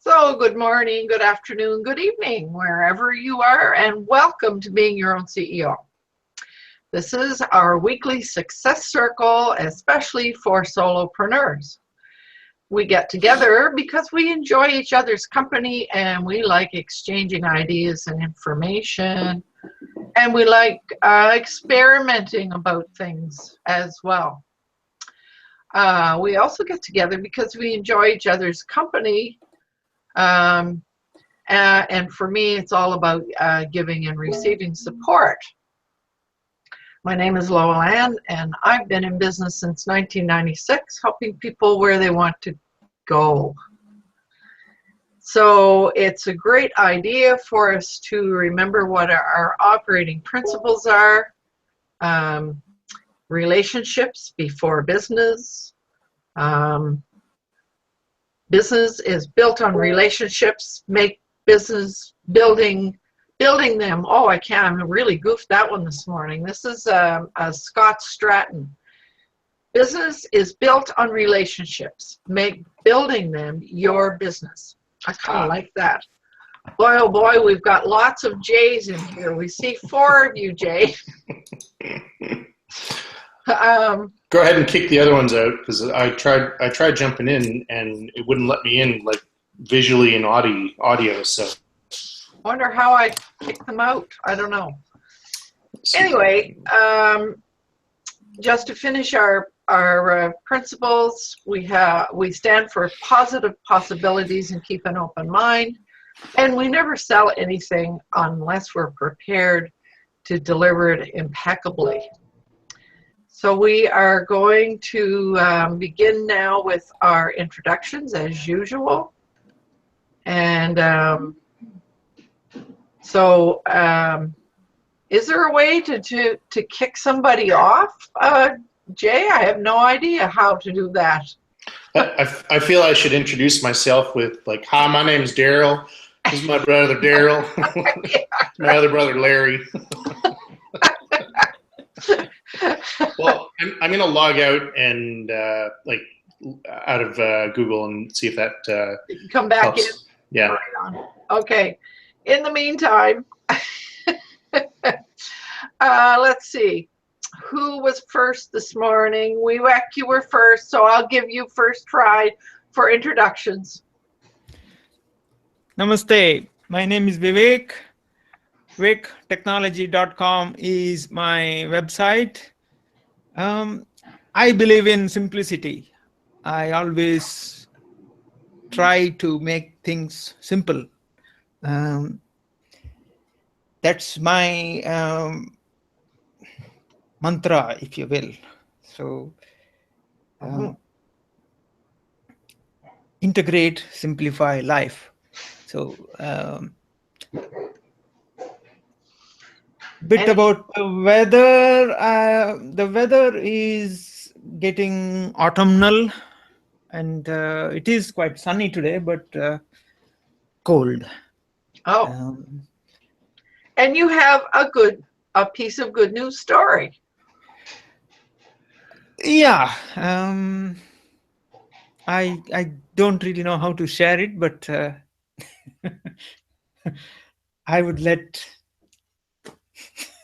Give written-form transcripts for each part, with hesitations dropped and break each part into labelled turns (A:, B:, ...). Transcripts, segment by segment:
A: So, good morning, good afternoon, good evening, wherever you are, and welcome to Being Your Own CEO. This is our weekly success circle, especially for solopreneurs. We get together because we enjoy each other's company and we like exchanging ideas and information, and we like experimenting about things as well. We also get together because we enjoy each other's company. And for me, it's all about giving and receiving support. My name is Lowell Ann, and I've been in business since 1996, helping people where they want to go. So it's a great idea for us to remember what our operating principles are. Relationships before business. Business is built on relationships. Make business building them. Oh, I'm really goofed that one this morning. This is Scott Stratton. Business is built on relationships. Make building them your business. I kind of like that. Boy, oh boy, we've got lots of J's in here. We see 4 of you, Jay.
B: Go ahead and kick the other ones out, because I tried jumping in and it wouldn't let me in, like visually and audio. So
A: wonder how I kicked them out. I don't know. Anyway, just to finish our principles, we stand for positive possibilities and keep an open mind, and we never sell anything unless we're prepared to deliver it impeccably. So we are going to begin now with our introductions as usual. And is there a way to kick somebody off, Jay? I have no idea how to do that.
B: I feel I should introduce myself with, like, hi, my name is Daryl. This is my brother Daryl. My other brother Larry. Well, I'm going to log out and out of Google and see if that
A: you can come back
B: helps.
A: in.
B: Yeah.
A: Right on. Okay. In the meantime, let's see. Who was first this morning? Vivek, you were first, so I'll give you first try for introductions.
C: Namaste. My name is Vivek. VivekTechnology.com is my website. I believe in simplicity. I always try to make things simple. That's my mantra, if you will. So, integrate, simplify life. So, bit about the weather. The weather is getting autumnal, and it is quite sunny today, but cold.
A: Oh. And you have a piece of good news story.
C: Yeah. I don't really know how to share it, but I would let.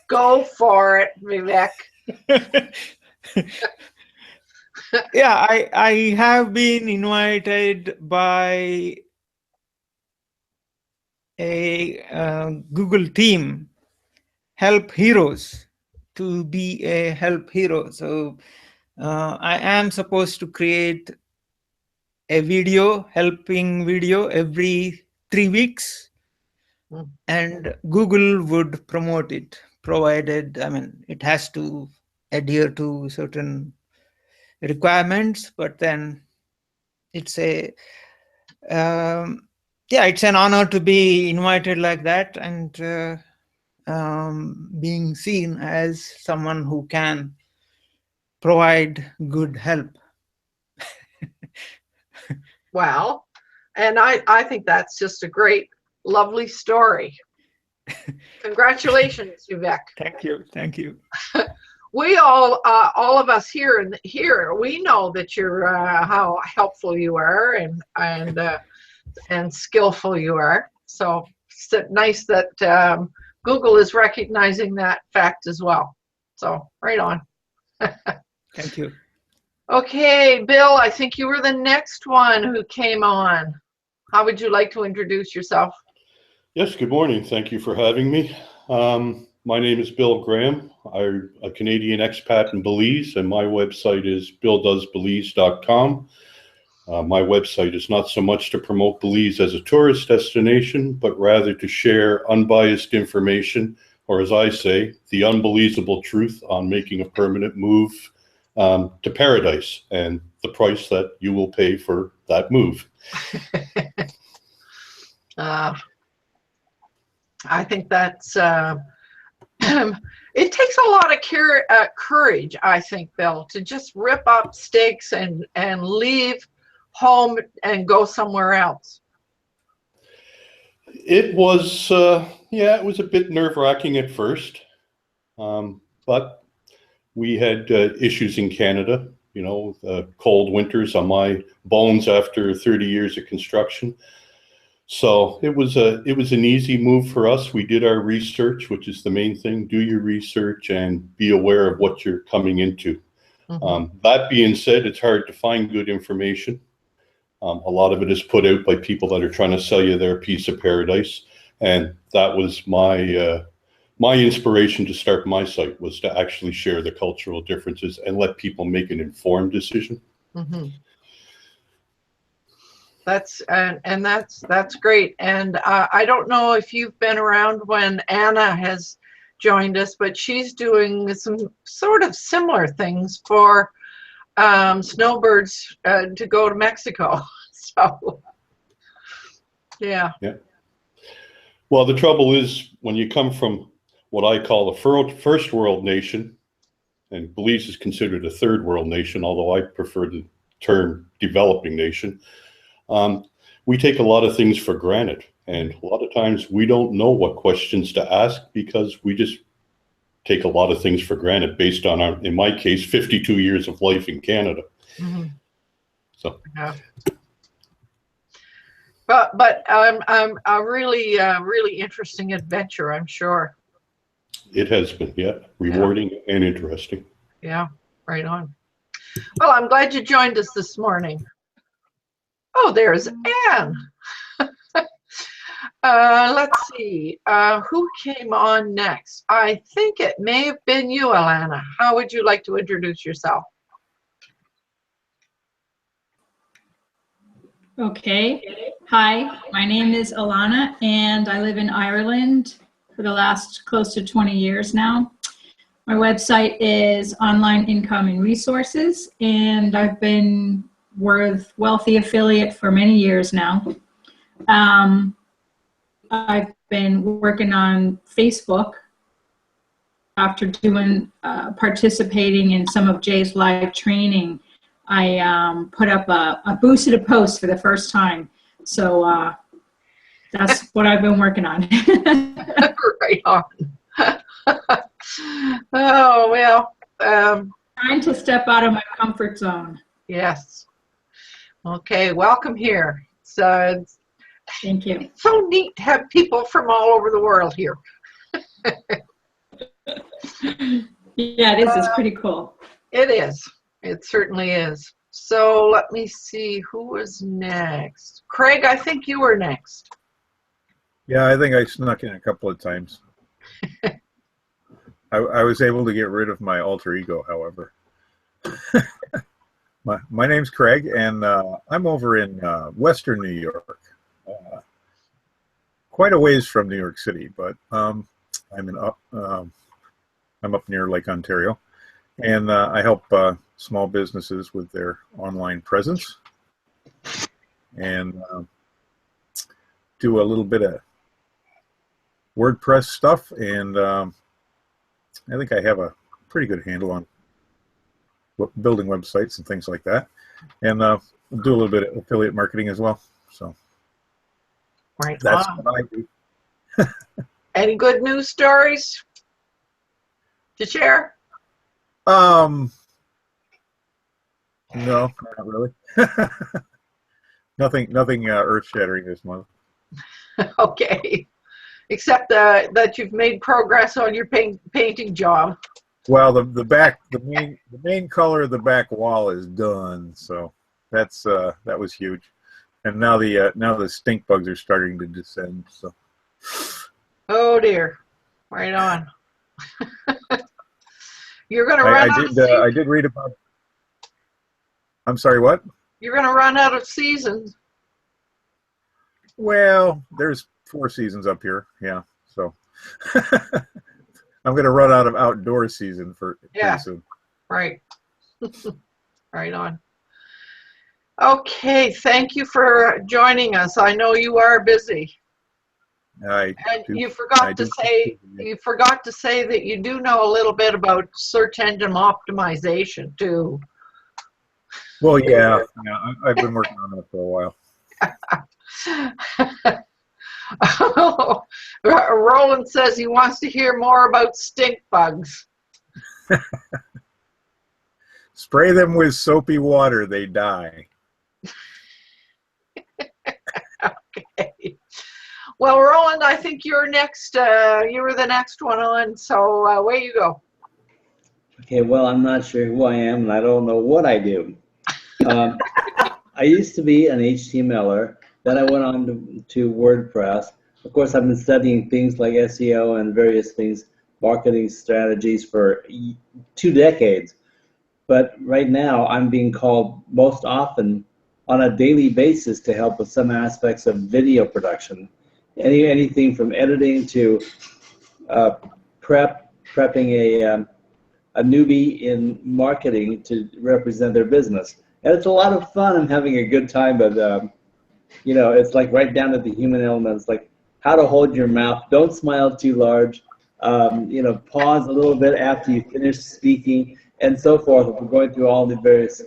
A: Go for it, Vivek.
C: Yeah, I have been invited by a Google team, Help Heroes, to be a help hero. So I am supposed to create a helping video every 3 weeks, and Google would promote it, provided, it has to adhere to certain requirements, but then it's it's an honor to be invited like that, and being seen as someone who can provide good help.
A: Well, and I think that's just a great, lovely story. Congratulations, Vivek.
C: Thank you.
A: We all of us here, we know that you're how helpful you are, and and skillful you are. So it's nice that Google is recognizing that fact as well. So right on.
C: Thank you.
A: Okay, Bill, I think you were the next one who came on. How would you like to introduce yourself?
D: Yes, good morning. Thank you for having me. My name is Bill Graham. I'm a Canadian expat in Belize, and my website is billdoesbelize.com. My website is not so much to promote Belize as a tourist destination, but rather to share unbiased information, or as I say, the unbelievable truth on making a permanent move to paradise and the price that you will pay for that move.
A: I think that's it takes a lot of courage, I think, Bill, to just rip up stakes and leave home and go somewhere else.
D: It was, yeah, it was a bit nerve-wracking at first, but we had issues in Canada, you know, cold winters on my bones after 30 years of construction. So it was an easy move for us. We did our research, which is the main thing. Do your research and be aware of what you're coming into. Mm-hmm. That being said, it's hard to find good information. A lot of it is put out by people that are trying to sell you their piece of paradise. And that was my inspiration to start my site, was to actually share the cultural differences and let people make an informed decision.
A: Mm-hmm. That's great. And I don't know if you've been around when Anna has joined us, but she's doing some sort of similar things for snowbirds to go to Mexico. So yeah.
D: Well, the trouble is, when you come from what I call a first world nation, and Belize is considered a third world nation, although I prefer the term developing nation, we take a lot of things for granted. And a lot of times we don't know what questions to ask because we just take a lot of things for granted based on our, in my case, 52 years of life in Canada. Mm-hmm. So.
A: Yeah. But a really interesting adventure, I'm sure.
D: It has been, yeah, rewarding and interesting.
A: Yeah, right on. Well, I'm glad you joined us this morning. Oh, there's Anne. Let's see, who came on next? I think it may have been you, Alana. How would you like to introduce yourself?
E: Okay. Hi, my name is Alana, and I live in Ireland for the last close to 20 years now. My website is Online Income and Resources, and I've been with Wealthy Affiliate for many years now. I've been working on Facebook after participating in some of Jay's live training. I put up a boosted post for the first time. So that's what I've been working on.
A: Right on. Oh, well.
E: Trying to step out of my comfort zone.
A: Yes. Okay, welcome here. So,
E: thank you.
A: It's so neat to have people from all over the world here.
E: Yeah, it is. It's pretty cool.
A: It is. It certainly is. So let me see who was next. Craig, I think you were next.
F: Yeah, I think I snuck in a couple of times. I was able to get rid of my alter ego, however. My name's Craig, and I'm over in Western New York. Quite a ways from New York City, but I'm up near Lake Ontario, and I help small businesses with their online presence, and do a little bit of WordPress stuff, and I think I have a pretty good handle on building websites and things like that, and do a little bit of affiliate marketing as well. So
A: right,
F: that's what I do.
A: Any good news stories to share?
F: No, not really. Nothing earth-shattering this month.
A: Okay. Except that you've made progress on your painting job.
F: Well, the main color of the back wall is done, so that was huge. And now the stink bugs are starting to descend. So.
A: Oh dear. Right on. You're going to run out of season.
F: I did read about. I'm sorry, what?
A: You're going to run out of seasons.
F: Well, there's 4 seasons up here, yeah. So I'm going to run out of outdoor season pretty soon.
A: Right. Right on. Okay, thank you for joining us. I know you are busy. You forgot to say that you do know a little bit about search engine optimization too.
F: Well, yeah, I've been working on that for a while.
A: Roland says he wants to hear more about stink bugs.
F: Spray them with soapy water, they die.
A: Okay. Well, Roland, I think you're next. You were the next one on, so away you go.
G: Okay, well, I'm not sure who I am, and I don't know what I do. I used to be an HTMLer. Then I went on to WordPress. Of course, I've been studying things like SEO and various things, marketing strategies for 2 decades. But right now, I'm being called most often on a daily basis to help with some aspects of video production. Anything from editing to prepping a newbie in marketing to represent their business. And it's a lot of fun. I'm having a good time, but it's like right down to the human elements, like how to hold your mouth, don't smile too large, pause a little bit after you finish speaking, and so forth. We're going through all the various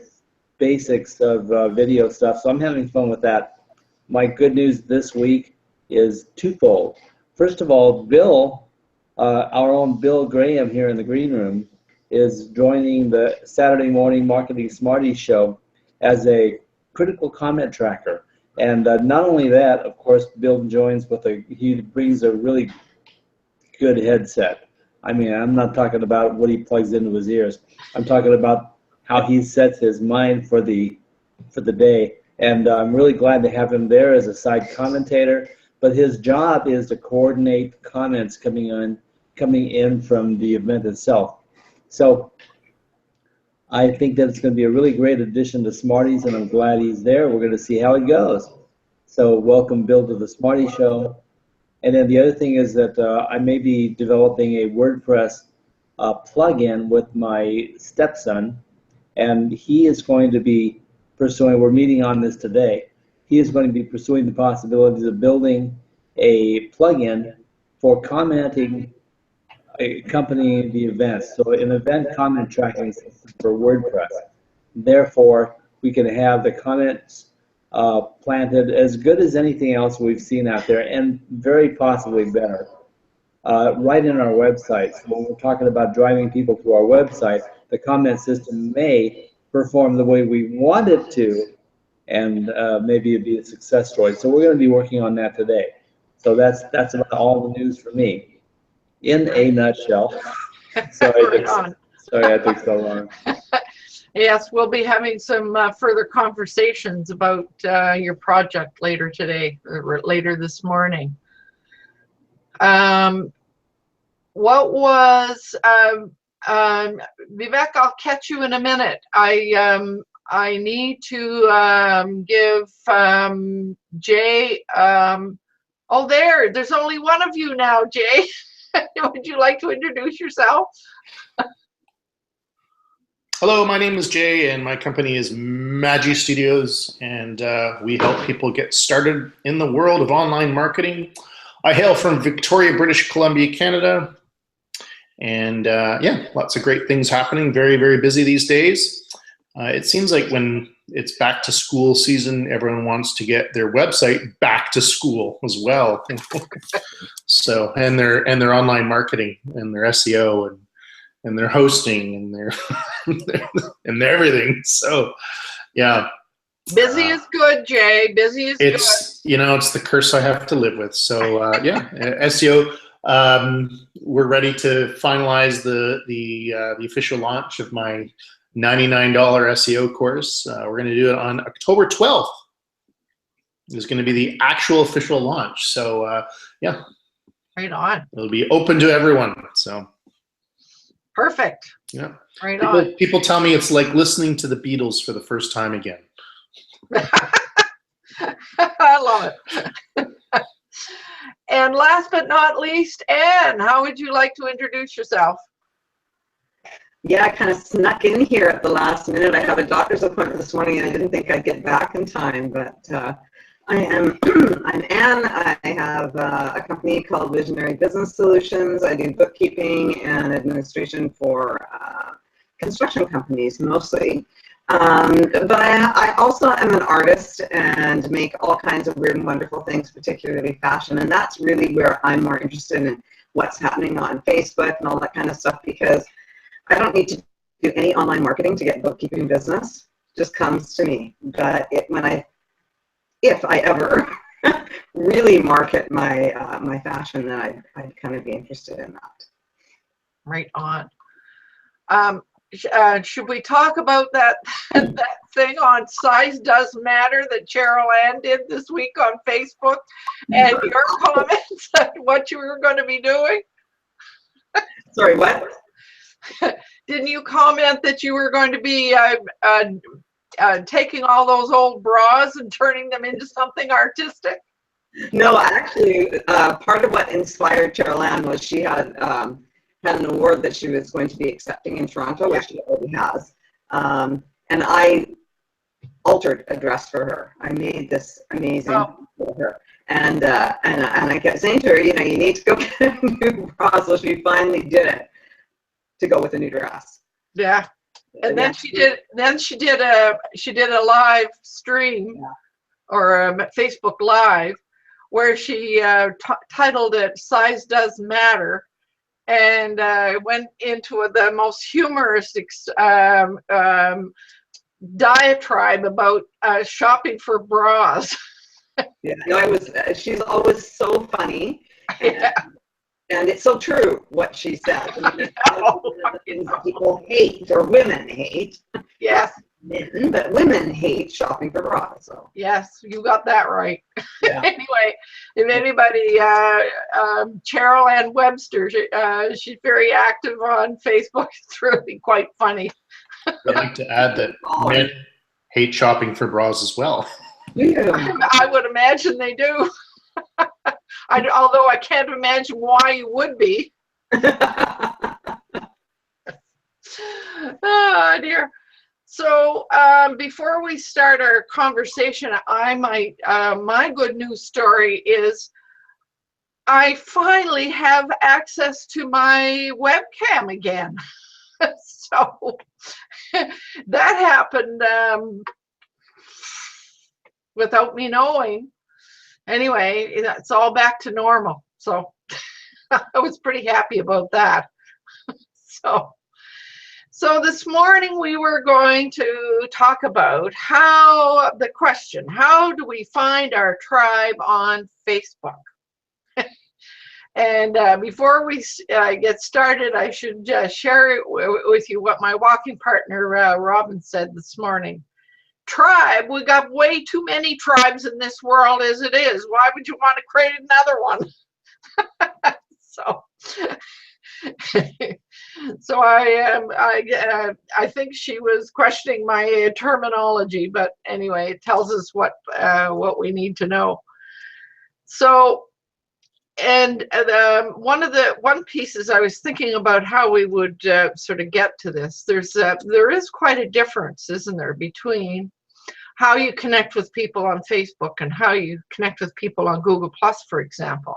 G: basics of video stuff, so I'm having fun with that. My good news this week is twofold. First of all, Bill, our own Bill Graham here in the green room, is joining the Saturday Morning Marketing Smarties show as a critical comment tracker. And not only that, of course, Bill joins he brings a really good headset. I mean, I'm not talking about what he plugs into his ears. I'm talking about how he sets his mind for the day. And I'm really glad to have him there as a side commentator. But his job is to coordinate comments coming in from the event itself. So I think that it's going to be a really great addition to Smarties, and I'm glad he's there. We're going to see how it goes. So welcome, Bill, to the Smarty Show. And then the other thing is that I may be developing a WordPress plugin with my stepson, and he is going to be pursuing, we're meeting on this today, he is going to be pursuing the possibilities of building a plugin for commenting accompanying the events. So an event comment tracking system for WordPress. Therefore, we can have the comments planted as good as anything else we've seen out there, and very possibly better, right in our website. So when we're talking about driving people to our website, the comment system may perform the way we want it to, and maybe it'd be a success story. So we're going to be working on that today. So that's about all the news for me. In a nutshell. Sorry, I took so long.
A: Yes, we'll be having some further conversations about your project later today, or later this morning. What was Vivek? I'll catch you in a minute. I need to give Jay. Oh, there's only one of you now, Jay. Would you like to introduce yourself?
B: Hello, my name is Jay, and my company is Magi Studios, and we help people get started in the world of online marketing. I hail from Victoria, British Columbia, Canada, and yeah, lots of great things happening. Very, very busy these days. It seems like when it's back to school season, everyone wants to get their website back to school as well. So, and their online marketing and their SEO and their hosting and their and everything. So, yeah,
A: Busy is good, Jay. Busy is good.
B: It's, you know, it's the curse I have to live with. So yeah, SEO. We're ready to finalize the official launch of my $99 SEO course. We're going to do it on October 12th. It's going to be the actual official launch. So yeah,
A: Right on.
B: it'll be open to everyone. So
A: Perfect.
B: yeah,
A: Right on.
B: people tell me it's like listening to the Beatles for the first time again.
A: I love it. And last but not least, Anne, how would you like to introduce yourself?
H: Yeah, I kind of snuck in here at the last minute. I have a doctor's appointment this morning, and I didn't think I'd get back in time. But I am I'm Anne. I have a company called Visionary Business Solutions. I do bookkeeping and administration for construction companies mostly. But I also am an artist and make all kinds of weird and wonderful things, particularly fashion. And that's really where I'm more interested in what's happening on Facebook and all that kind of stuff, because I don't need to do any online marketing to get bookkeeping business. It just comes to me. But if I ever really market my my fashion, then I'd kind of be interested in that.
A: Right on. Should we talk about that thing on size does matter that Cheryl Ann did this week on Facebook, and your comments on what you were going to be doing?
H: Sorry, what?
A: Didn't you comment that you were going to be taking all those old bras and turning them into something artistic?
H: No, actually, part of what inspired Cheryl Ann was she had an award that she was going to be accepting in Toronto, which she already has. And I altered a dress for her. I made this amazing for her. And I kept saying to her, you know, you need to go get a new bra. So she finally did it to go with a new dress.
A: Yeah. And then she did a live stream or a Facebook Live where she titled it "Size Does Matter," and went into the most humorous diatribe about shopping for bras.
H: Yeah, no, she's always so funny. Yeah. And it's so true what she said. I mean, the things that people hate or women hate.
A: Yes.
H: Men, but women hate shopping for bras. So.
A: Yes, you got that right.
H: Yeah.
A: Anyway, if anybody, Cheryl Ann Webster, she's very active on Facebook. It's really quite funny.
B: I'd like to add that men hate shopping for bras as well.
H: Yeah.
A: I would imagine they do. Although I can't imagine why you would be. Oh dear. So before we start our conversation, my good news story is I finally have access to my webcam again. So that happened without me knowing. Anyway, it's all back to normal. So I was pretty happy about that. So this morning we were going to talk about how do we find our tribe on Facebook? And before we get started, I should share with you what my walking partner Robin said this morning. Tribe, we got way too many tribes in this world as it is. Why would you want to create another one? So I think she was questioning my terminology, but anyway, it tells us what we need to know. So, and one piece is I was thinking about how we would sort of get to this. There is quite a difference, isn't there, between how you connect with people on Facebook and how you connect with people on Google Plus, for example.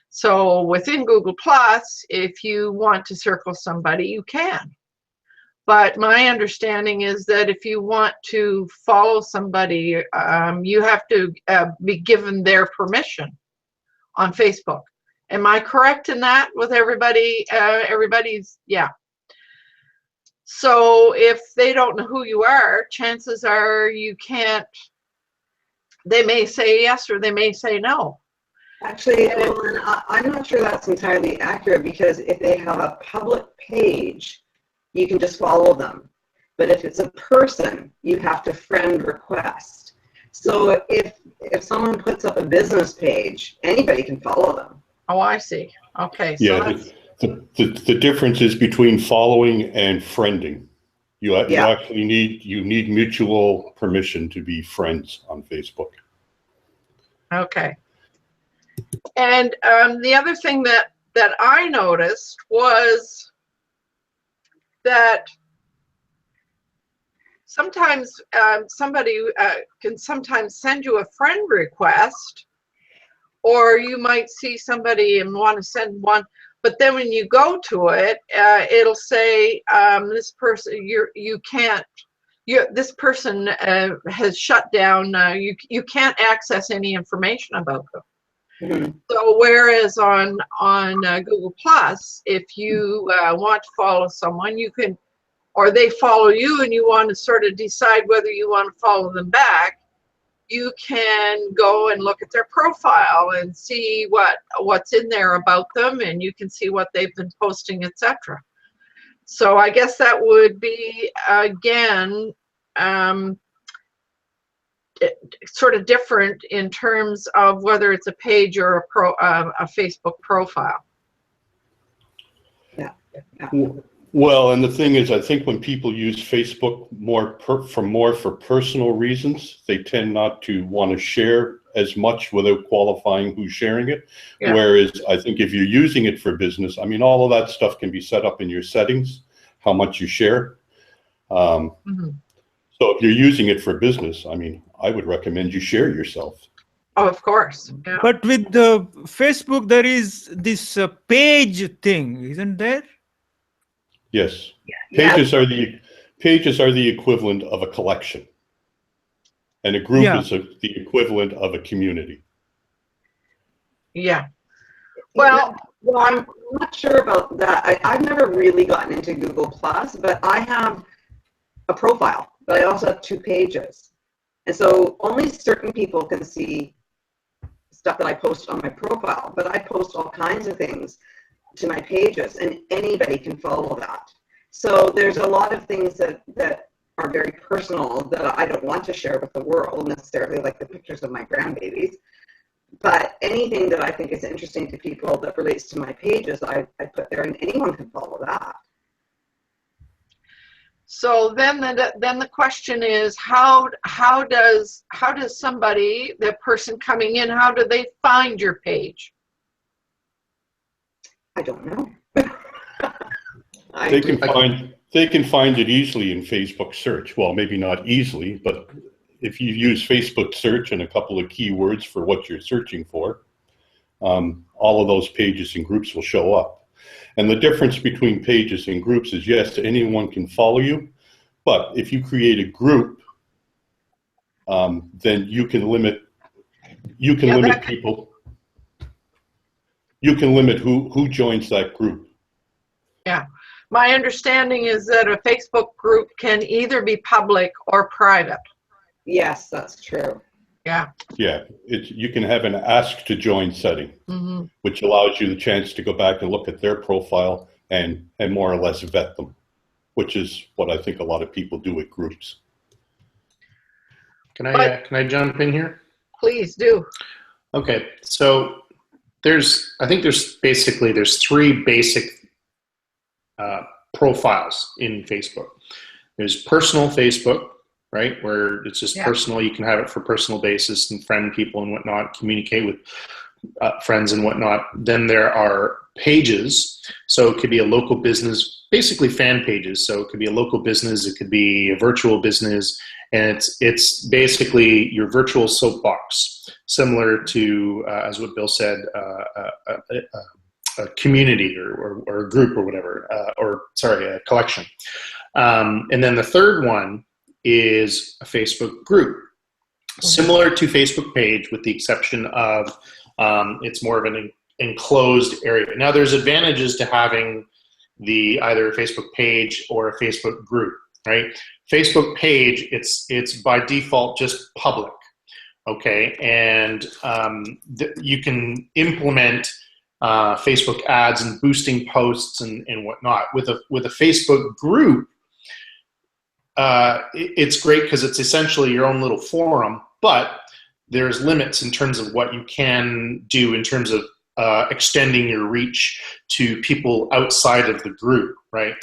A: So within Google Plus, if you want to circle somebody, you can. But my understanding is that if you want to follow somebody, you have to be given their permission on Facebook. Am I correct in that with everybody? Yeah. So if they don't know who you are, chances are you can't, they may say yes or they may say no.
H: Actually, Ellen, I'm not sure that's entirely accurate, because if they have a public page, you can just follow them. But if it's a person, you have to friend request. So if someone puts up a business page, anybody can follow them.
A: Oh, I see. Okay, so
D: Yeah,
A: that's,
D: the difference is between following and friending. You
H: Yeah.
D: actually need mutual permission to be friends on Facebook.
A: okay. And the other thing that I noticed was that sometimes somebody can sometimes send you a friend request, or you might see somebody and want to send one, but then when you go to it, it'll say this person, you can't, this person has shut down, you can't access any information about them.
H: Mhm.
A: So whereas on Google Plus, if you want to follow someone, you can, or they follow you and you want to sort of decide whether you want to follow them back, you can go and look at their profile and see what's in there about them, and you can see what they've been posting, etc. So I guess that would be, again, sort of different in terms of whether it's a page or a Facebook profile.
H: Yeah.
D: Well, and the thing is, I think when people use Facebook more for personal reasons, they tend not to want to share as much without qualifying who's sharing it.
A: Yeah.
D: Whereas I think if you're using it for business, I mean, all of that stuff can be set up in your settings, how much you share.
A: Mhm.
D: So if you're using it for business, I mean, I would recommend you share yourself.
A: Oh, of course. Yeah.
C: But with the Facebook, there is this page thing, isn't there?
D: Yes.
H: Yeah.
D: Pages are the equivalent of a collection. And a group
C: Yeah.
D: is the equivalent of a community.
A: Yeah. Well,
H: I'm not sure about that. I've never really gotten into Google Plus, but I have a profile, but I also have 2 pages. And so only certain people can see stuff that I post on my profile, but I post all kinds of things to my pages, and anybody can follow that. So there's a lot of things that are very personal that I don't want to share with the world necessarily, like the pictures of my grandbabies. But anything that I think is interesting to people that relates to my pages, I put there, and anyone can follow that.
A: so then the question is, how does somebody, the person coming in, how do they find your page?
H: I don't know.
D: They can find it easily in Facebook search. Well, maybe not easily, but if you use Facebook search and a couple of keywords for what you're searching for, all of those pages and groups will show up. And the difference between pages and groups is, yes, anyone can follow you, but if you create a group, then you can limit people. You can limit who joins that group.
A: Yeah. My understanding is that a Facebook group can either be public or private.
H: Yes, that's true.
A: Yeah.
D: Yeah, you can have an ask to join setting,
A: Mm-hmm.
D: which allows you the chance to go back and look at their profile and more or less vet them, which is what I think a lot of people do with groups.
B: Can I jump in here?
A: Please do.
B: Okay, so I think there's 3 basic profiles in Facebook. There's personal Facebook, right, where it's just personal. You can have it for personal basis and friend people and whatnot, communicate with friends and whatnot. Then there are pages. So it could be a local business, basically fan pages. So it could be a local business, it could be a virtual business, and it's basically your virtual soapbox, similar to, as what Bill said, a community or a group or whatever, a collection. And then the third one is a Facebook group, similar to Facebook page, with the exception of it's more of an enclosed area. Now, there's advantages to having either a Facebook page or a Facebook group, right? Facebook page, it's by default just public, okay? And you can implement Facebook ads and boosting posts and whatnot. With a Facebook group, it's great because it's essentially your own little forum, but there's limits in terms of what you can do in terms of extending your reach to people outside of the group, right?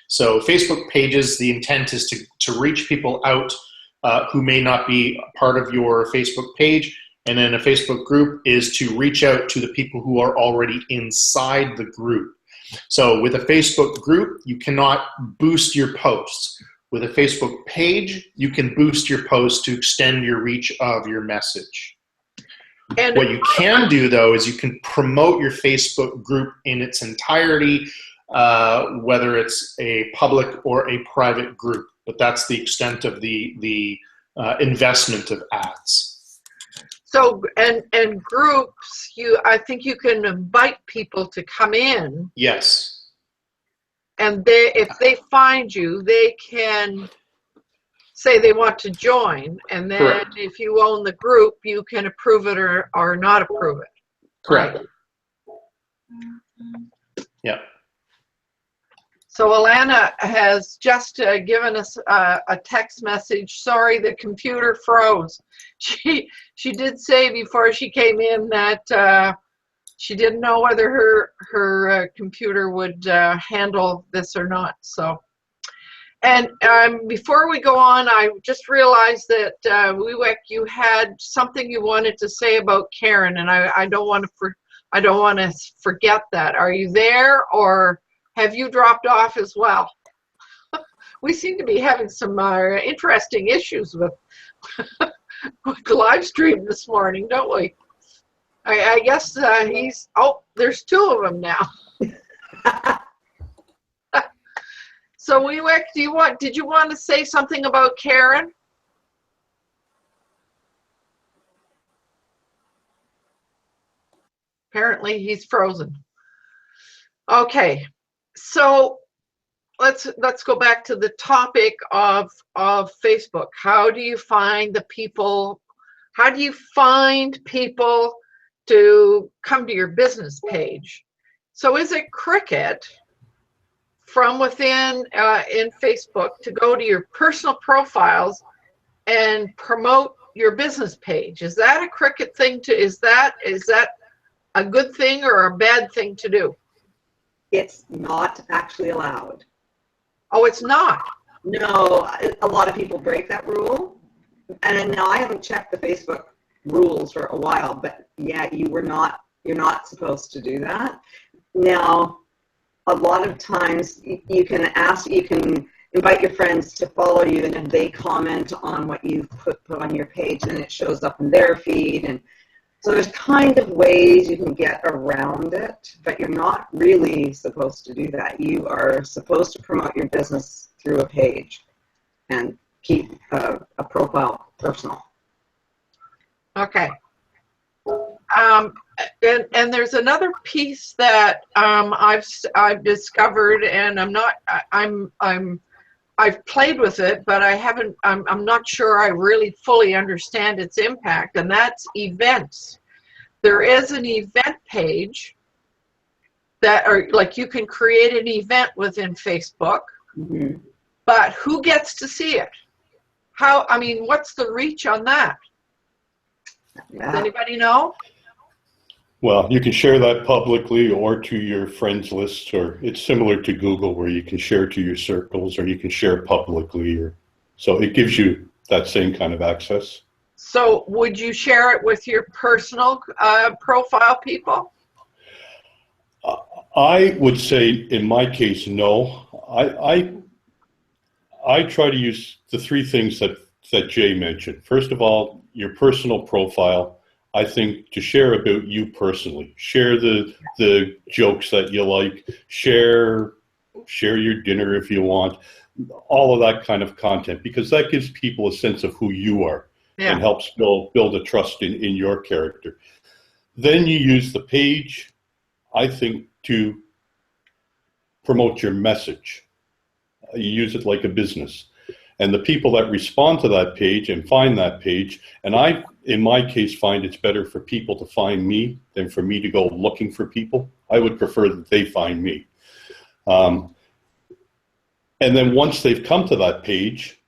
B: So Facebook pages, the intent is to reach people out who may not be part of your Facebook page. And then a Facebook group is to reach out to the people who are already inside the group. So with a Facebook group, you cannot boost your posts. With a Facebook page, you can boost your posts to extend your reach of your message. And what you can do, though, is you can promote your Facebook group in its entirety, whether it's a public or a private group. But that's the extent of the investment of ads.
A: So, and groups, I think you can invite people to come in.
B: Yes.
A: And if they find you, they can say they want to join. And then
B: Correct.
A: If you own the group, you can approve it or not approve it.
B: Correct.
A: Right?
B: Yeah.
A: So Alana has just given us a text message. Sorry, the computer froze. She did say before she came in that she didn't know whether her computer would handle this or not. So, and before we go on, I just realized that Wiwek, you had something you wanted to say about Karen, and I don't want to forget that. Are you there, or have you dropped off as well? We seem to be having some interesting issues with the live stream this morning, don't we? I guess there's two of them now. So Wiwek, did you want to say something about Karen? Apparently he's frozen. Okay, so let's go back to the topic of Facebook. How do you find the people? How do you find people to come to your business page? So is it cricket from within in Facebook to go to your personal profiles and promote your business page? Is that a cricket thing is that a good thing or a bad thing to do?
H: It's not actually allowed.
A: Oh, it's not?
H: No, a lot of people break that rule. And now I haven't checked the Facebook rules for a while, but yeah, you're not supposed to do that. Now, a lot of times you can invite your friends to follow you, and if they comment on what you've put on your page, then it shows up in their feed. And so there's kind of ways you can get around it, but you're not really supposed to do that. You are supposed to promote your business through a page and keep a profile personal. Okay.
A: And there's another piece that I've discovered, and I've played with it, but I'm not sure I really fully understand its impact, and that's events. There is an event page that you can create an event within Facebook,
H: Mm-hmm.
A: but who gets to see it? What's the reach on that?
H: Yeah.
A: Does anybody know?
D: Well, you can share that publicly or to your friends list, or it's similar to Google where you can share to your circles or you can share publicly. So it gives you that same kind of access.
A: So would you share it with your personal profile people?
D: I would say in my case, no. I try to use the three things that Jay mentioned. First of all, your personal profile. I think to share about you personally, share the jokes that you like, share your dinner if you want, all of that kind of content, because that gives people a sense of who you are. Yeah. And helps build a trust in your character. Then you use the page, I think, to promote your message. You use it like a business. And the people that respond to that page and find that page, and I, in my case, find it's better for people to find me than for me to go looking for people. I would prefer that they find me. And then once they've come to that page,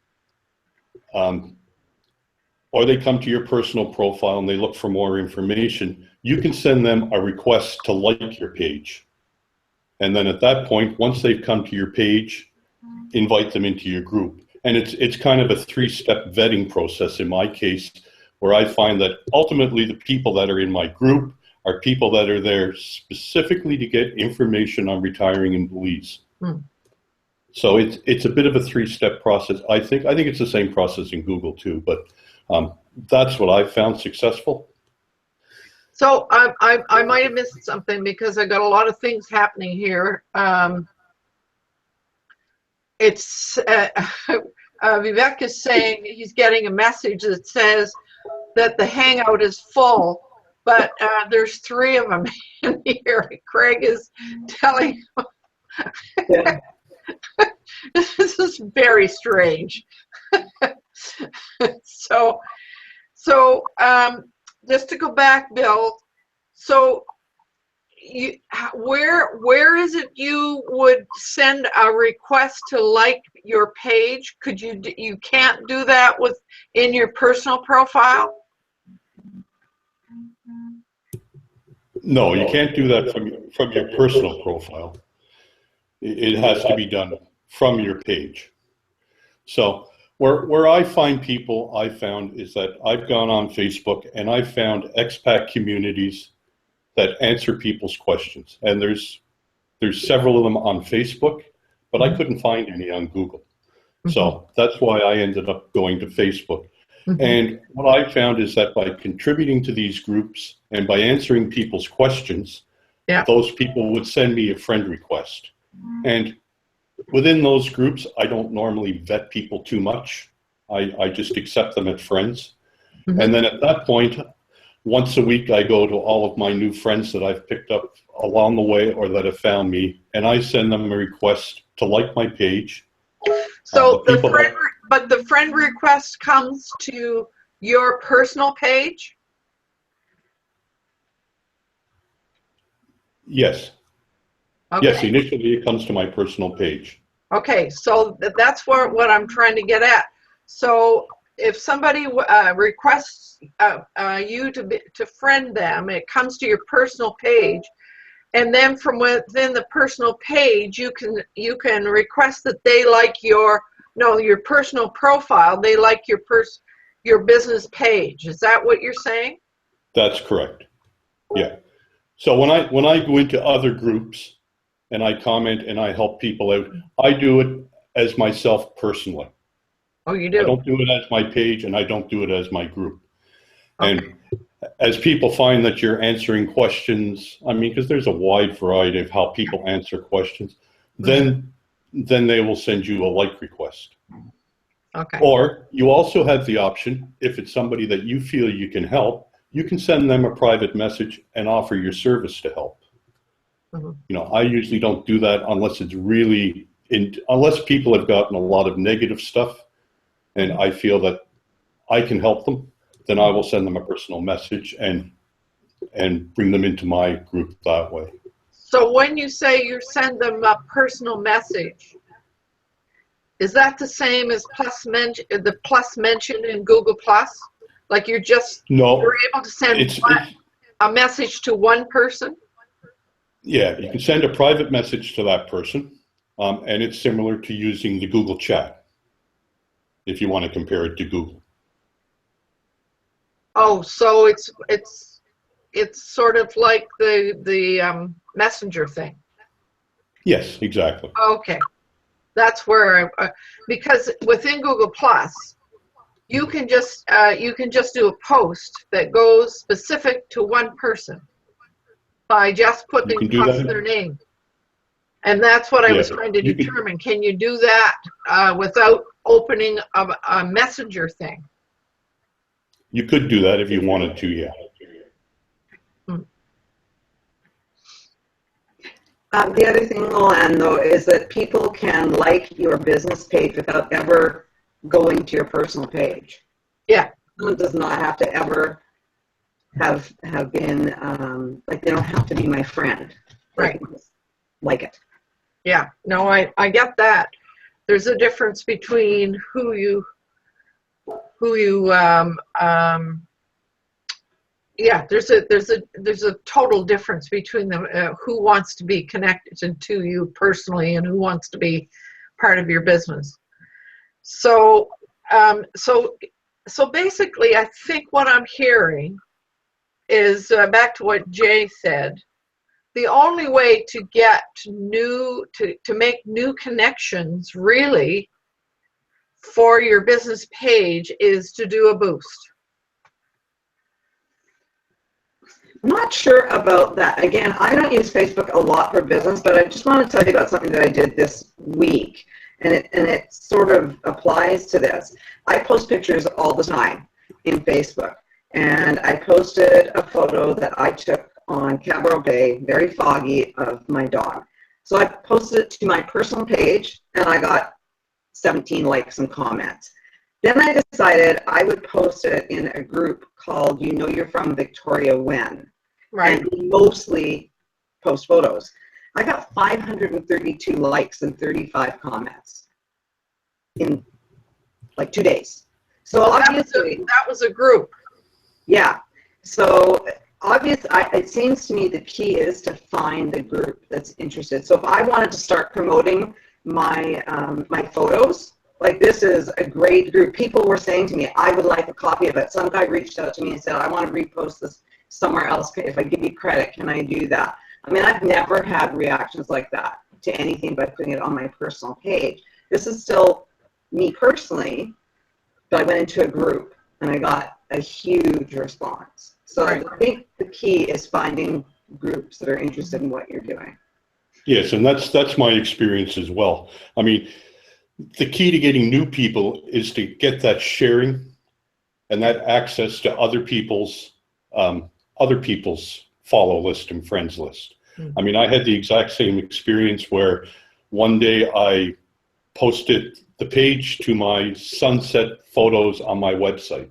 D: or they come to your personal profile and they look for more information, you can send them a request to like your page. And then at that point, once they've come to your page, invite them into your group. And it's kind of a three-step vetting process in my case, where I find that ultimately the people that are in my group are people that are there specifically to get information on retiring in Belize. So it's a bit of a three-step process. I think it's the same process in Google too, but that's what I've found successful.
A: So I might have missed something because I got a lot of things happening here. Vivek is saying he's getting a message that says that the Hangout is full, but there's 3 of them in here. Craig is telling
G: Yeah.
A: this is very strange. So just to go back, Bill, so where is it you would send a request to like your page? Could you can't do that in your personal profile?
D: No, you can't do that from your personal profile. It has to be done from your page. So where I find people, I found is that I've gone on Facebook and I've found expat communities that answer people's questions. And there's several of them on Facebook, but I couldn't find any on Google. So that's why I ended up going to Facebook. And what I found is that by contributing to these groups and by answering people's questions, those people would send me a friend request. And within those groups, I don't normally vet people too much. I just accept them as friends. And then at that point, once a week, I go to all of my new friends that I've picked up along the way or that have found me, and I send them a request to like my page.
A: So the friend request comes to your personal page?
D: Yes.
A: Okay.
D: Yes, initially it comes to my personal page.
A: Okay, so that's what I'm trying to get at. So if somebody requests you to friend them, it comes to your personal page, and then from within the personal page, you can request that they like your personal profile. They like your business page. Is that what you're saying?
D: That's correct. Yeah. So when I go into other groups and I comment and I help people out, I do it as myself personally.
A: Oh, you do?
D: I don't do it as my page and I don't do it as my group.
A: Okay.
D: And as people find that you're answering questions, I mean, because there's a wide variety of how people answer questions, then they will send you a like request.
A: Okay.
D: Or you also have the option, if it's somebody that you feel you can help, you can send them a private message and offer your service to help. You know, I usually don't do that unless it's really, unless people have gotten a lot of negative stuff and I feel that I can help them, then I will send them a personal message and bring them into my group that way.
A: So when you say you send them a personal message, is that the same as the plus mentioned in Google Plus? Like you're able to send a message to one person?
D: Yeah, you can send a private message to that person, and it's similar to using the Google Chat, if you want to compare it to Google.
A: Oh, so it's sort of like the messenger thing.
D: Yes, exactly.
A: Okay, that's where because within Google Plus, you can just do a post that goes specific to one person by just putting plus their name, and that's what I was trying to determine. Can you do that without opening a messenger thing?
D: You could do that if you wanted to, yeah.
H: The other thing, Luann, though, is that people can like your business page without ever going to your personal page.
A: Yeah.
H: Someone does not have to ever have been, like, they don't have to be my friend. They
A: Right.
H: can just like it.
A: Yeah, no, I get that. There's a difference between who you yeah, there's a total difference between them, who wants to be connected to you personally and who wants to be part of your business. So so basically, I think what I'm hearing is, back to what Jay said. The only way to get to make new connections really for your business page is to do a boost.
H: I'm not sure about that. Again, I don't use Facebook a lot for business, but I just want to tell you about something that I did this week, and it sort of applies to this. I post pictures all the time in Facebook, and I posted a photo that I took on Cabral Bay, very foggy, of my dog. So I posted it to my personal page, and I got 17 likes and comments. Then I decided I would post it in a group called You Know You're From Victoria When.
A: Right.
H: And we mostly post photos. I got 532 likes and 35 comments in like 2 days. So obviously
A: that was a group.
H: Yeah. So it seems to me the key is to find the group that's interested. So if I wanted to start promoting my my photos, like, this is a great group. People were saying to me, I would like a copy of it. Some guy reached out to me and said, I want to repost this somewhere else. If I give you credit, can I do that? I mean, I've never had reactions like that to anything by putting it on my personal page. This is still me personally, but I went into a group and I got a huge response. So I think the key is finding groups that are interested in what you're doing.
D: Yes, and that's my experience as well. I mean, the key to getting new people is to get that sharing and that access to other people's follow list and friends list. I mean, I had the exact same experience where one day I posted the page to my sunset photos on my website.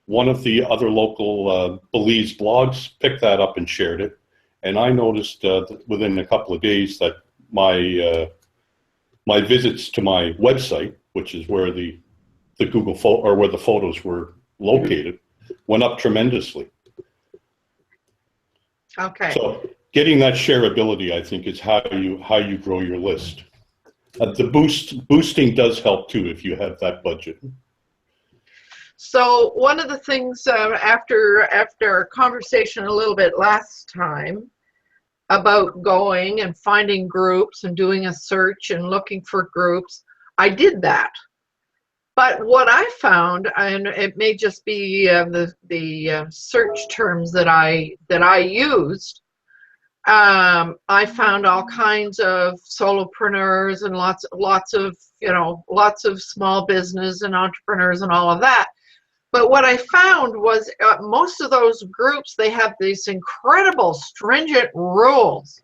D: One of the other local Belize blogs picked that up and shared it. And I noticed within a couple of days that my visits to my website, which is where the Google or where the photos were located, went up tremendously.
A: Okay.
D: So getting that shareability, I think, is how you grow your list. The boosting does help too if you have that budget.
A: So one of the things, after our conversation a little bit last time about going and finding groups and doing a search and looking for groups, I did that. But what I found, and it may just be the search terms that I used, I found all kinds of solopreneurs and lots of small business and entrepreneurs and all of that. But what I found was most of those groups, they have these incredible stringent rules.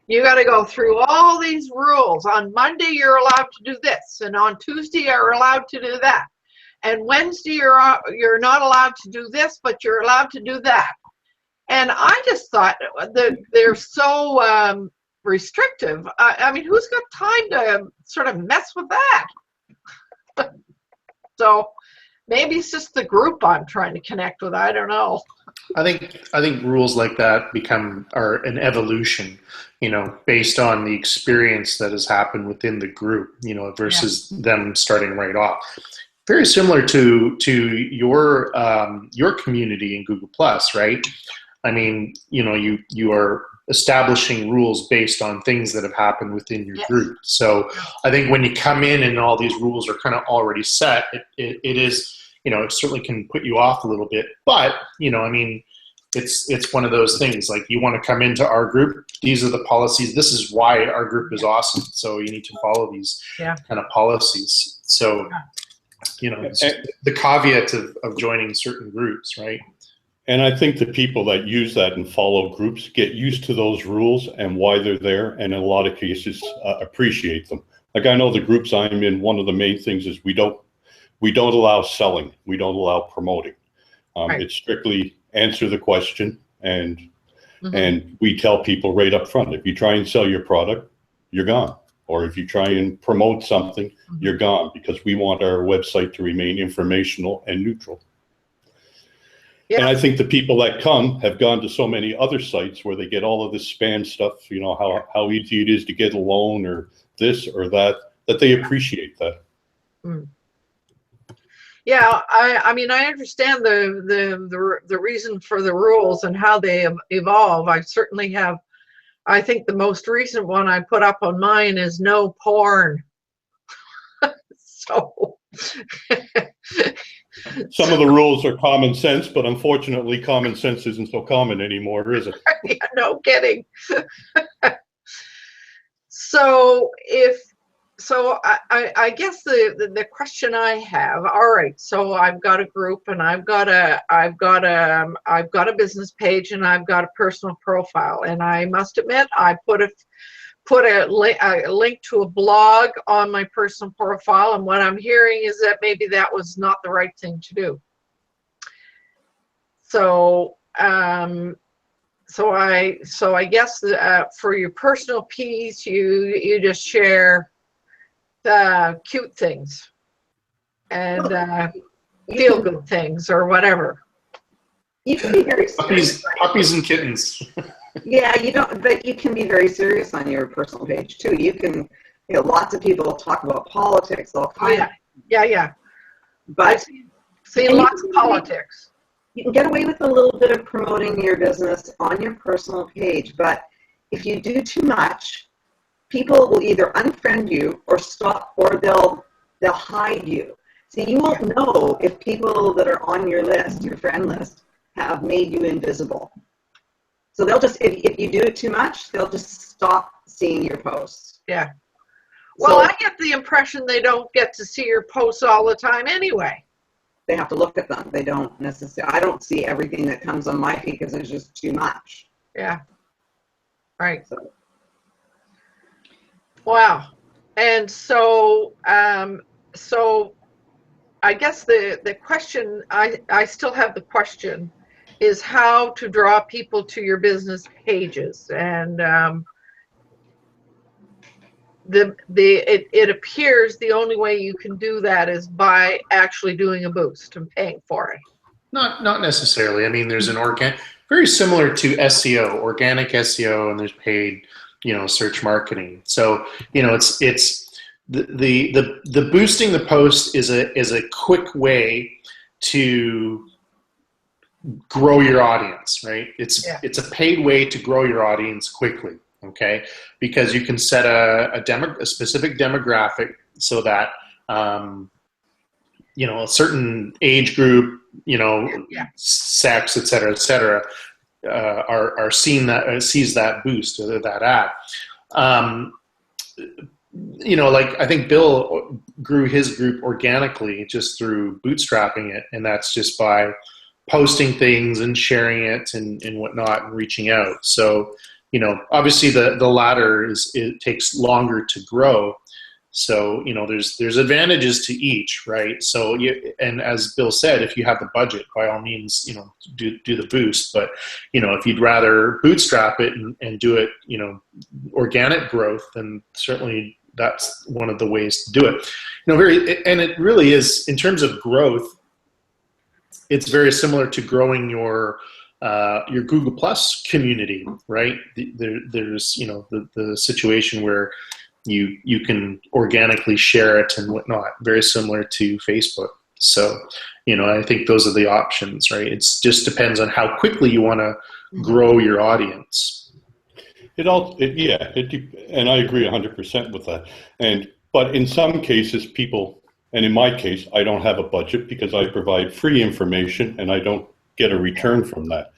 A: You got to go through all these rules. On Monday, you're allowed to do this, and on Tuesday, you're allowed to do that. And Wednesday, you're not allowed to do this, but you're allowed to do that. And I just thought that they're so restrictive. I mean, who's got time to sort of mess with that? So maybe it's just the group I'm trying to connect with. I don't know.
B: I think rules like that are an evolution, based on the experience that has happened within the group, versus them starting right off. Very similar to your community in Google Plus, right? I mean, you are establishing rules based on things that have happened within your group. So I think when you come in and all these rules are kind of already set, it is, it certainly can put you off a little bit. But, I mean, it's one of those things, like, you want to come into our group, these are the policies, this is why our group is awesome. So you need to follow these kind of policies. So, the caveat of joining certain groups, right?
D: And I think the people that use that and follow groups get used to those rules and why they're there, and in a lot of cases appreciate them. Like I know the groups I'm in, one of the main things is we don't allow selling, we don't allow promoting.
A: Right.
D: It's strictly answer the question, and
A: Mhm.
D: and we tell people right up front, if you try and sell your product, you're gone. Or if you try and promote something, you're gone, because we want our website to remain informational and neutral.
A: Yeah.
D: And I think the people that come have gone to so many other sites where they get all of this spam stuff, you know, how easy it is to get a loan or this or that they appreciate that.
A: Mm. Yeah, I mean, I understand the reason for the rules and how they evolve. I certainly have. I think the most recent one I put up on mine is no porn. So
D: some of the rules are common sense, but unfortunately, common sense isn't so common anymore, is it?
A: Yeah, no kidding. So I guess the question I have, all right, so I've got a group and I've got a business page and I've got a personal profile, and I must admit I put a link to a blog on my personal profile, and what I'm hearing is that maybe that was not the right thing to do. So so I guess for your personal piece, you just share the cute things and feel good things or whatever.
H: You can be very serious.
B: Puppies and kittens.
H: Yeah, but you can be very serious on your personal page too. You can, lots of people talk about politics, all kinds.
A: Oh, yeah.
H: But
A: I've seen lots of politics.
H: You can get away with a little bit of promoting your business on your personal page, but if you do too much, people will either unfriend you or stop, or they'll hide you. So you won't know if people that are on your list, your friend list, have made you invisible. So they'll just, if you do it too much, they'll just stop seeing your posts.
A: Yeah. Well,
H: So
A: I get the impression they don't get to see your posts all the time anyway.
H: they have to look at them. They don't necessarily, I don't see everything that comes on my feed because there's just too much.
A: Yeah. Right.
H: So.
A: Wow. And so, so I guess the question, I still have the question, is how to draw people to your business pages. And it appears the only way you can do that is by actually doing a boost and paying for it.
B: Not necessarily. I mean, there's an very similar to SEO, organic SEO, and there's paid, search marketing. So, it's the boosting the post is a quick way to grow your audience, right? It's a paid way to grow your audience quickly. Okay, because you can set a specific demographic so that a certain age group, sex, et cetera, are sees that boost or that ad. Like I think Bill grew his group organically just through bootstrapping it, and that's just by posting things and sharing it and whatnot and reaching out. So. Obviously the latter it takes longer to grow. So, there's advantages to each, right? So and as Bill said, if you have the budget, by all means, do the boost. But, if you'd rather bootstrap it and do it, organic growth, then certainly that's one of the ways to do it. And it really is, in terms of growth, it's very similar to growing your Google Plus community, right? There's the situation where you can organically share it and whatnot, very similar to Facebook. So, I think those are the options, right? It just depends on how quickly you want to grow your audience.
D: And I agree 100% with that. But in some cases, people, and in my case, I don't have a budget because I provide free information and I don't get a return from that.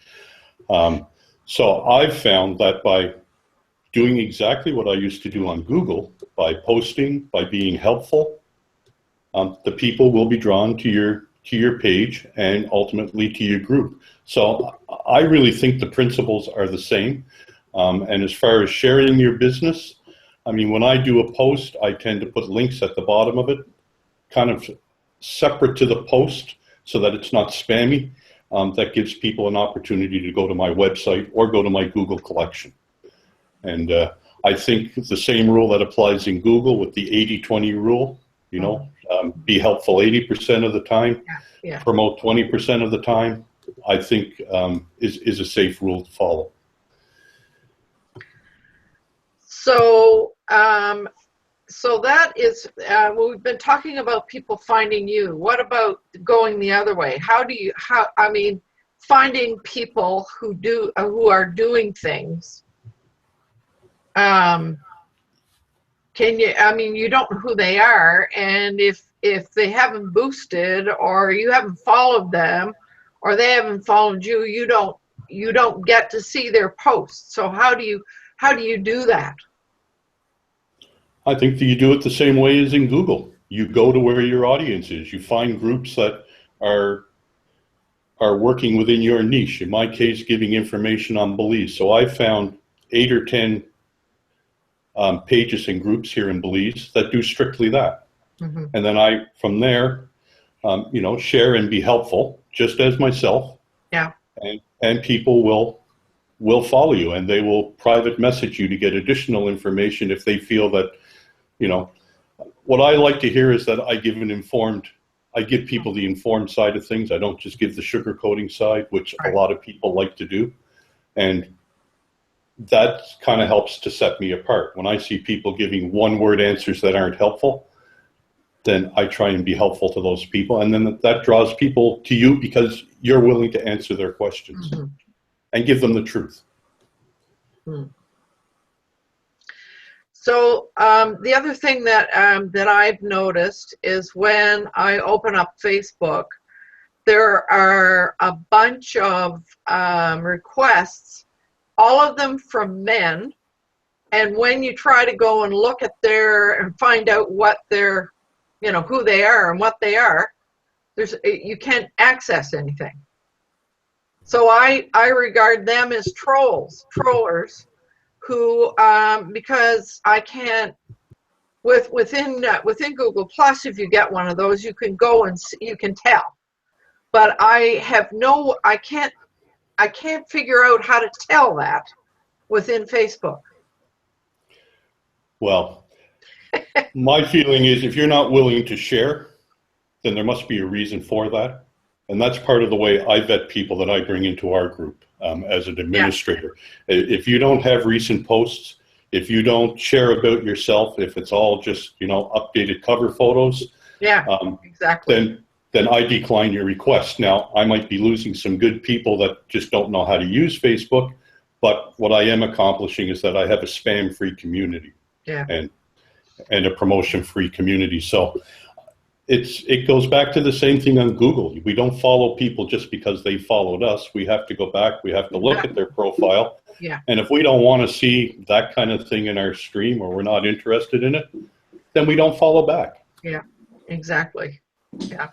D: So I've found that by doing exactly what I used to do on Google, by posting, by being helpful, the people will be drawn to to your page and ultimately to your group. So I really think the principles are the same. And as far as sharing your business, I mean, when I do a post, I tend to put links at the bottom of it, kind of separate to the post so that it's not spammy. That gives people an opportunity to go to my website or go to my Google collection. And I think the same rule that applies in Google with the 80-20 rule, you know, be helpful 80% of the time, promote 20% of the time, I think is a safe rule to follow.
A: So, so that is, well, we've been talking about people finding you. What about going the other way? I mean, finding people who are doing things. Can you, I mean, you don't know who they are, and if they haven't boosted, or you haven't followed them, or they haven't followed you, you don't get to see their posts. So how do you do that?
D: I think that you do it the same way as in Google. You go to where your audience is. You find groups that are working within your niche. In my case, giving information on Belize. So I found 8 or 10 pages and groups here in Belize that do strictly that. Mm-hmm. And then from there, you know, share and be helpful, just as myself. Yeah. And people will follow you, and they will private message you to get additional information if they feel that, you know, what I like to hear is that I give people the informed side of things. I don't just give the sugarcoating side, which a lot of people like to do. And that kind of helps to set me apart. When I see people giving one-word answers that aren't helpful, then I try and be helpful to those people. And then that draws people to you because you're willing to answer their questions and give them the truth.
A: So the other thing that I've noticed is when I open up Facebook, there are a bunch of requests, all of them from men. And when you try to go and look at and find out what they're, you know, who they are and what they are, you can't access anything. So I regard them as trollers, who, because I can't, within Google Plus, if you get one of those, you can go and you can tell. But I can't figure out how to tell that within Facebook.
D: Well, my feeling is if you're not willing to share, then there must be a reason for that. And that's part of the way I vet people that I bring into our group as an administrator. Yeah. If you don't have recent posts, if you don't share about yourself, if it's all just, you know, updated cover photos, exactly. Then I decline your request. Now, I might be losing some good people that just don't know how to use Facebook, but what I am accomplishing is that I have a spam-free community and a promotion-free community. So it goes back to the same thing on Google. We don't follow people just because they followed us. We have to go back. We have to look at their profile. Yeah. And if we don't want to see that kind of thing in our stream, or we're not interested in it, then we don't follow back.
A: Yeah, exactly. Yeah.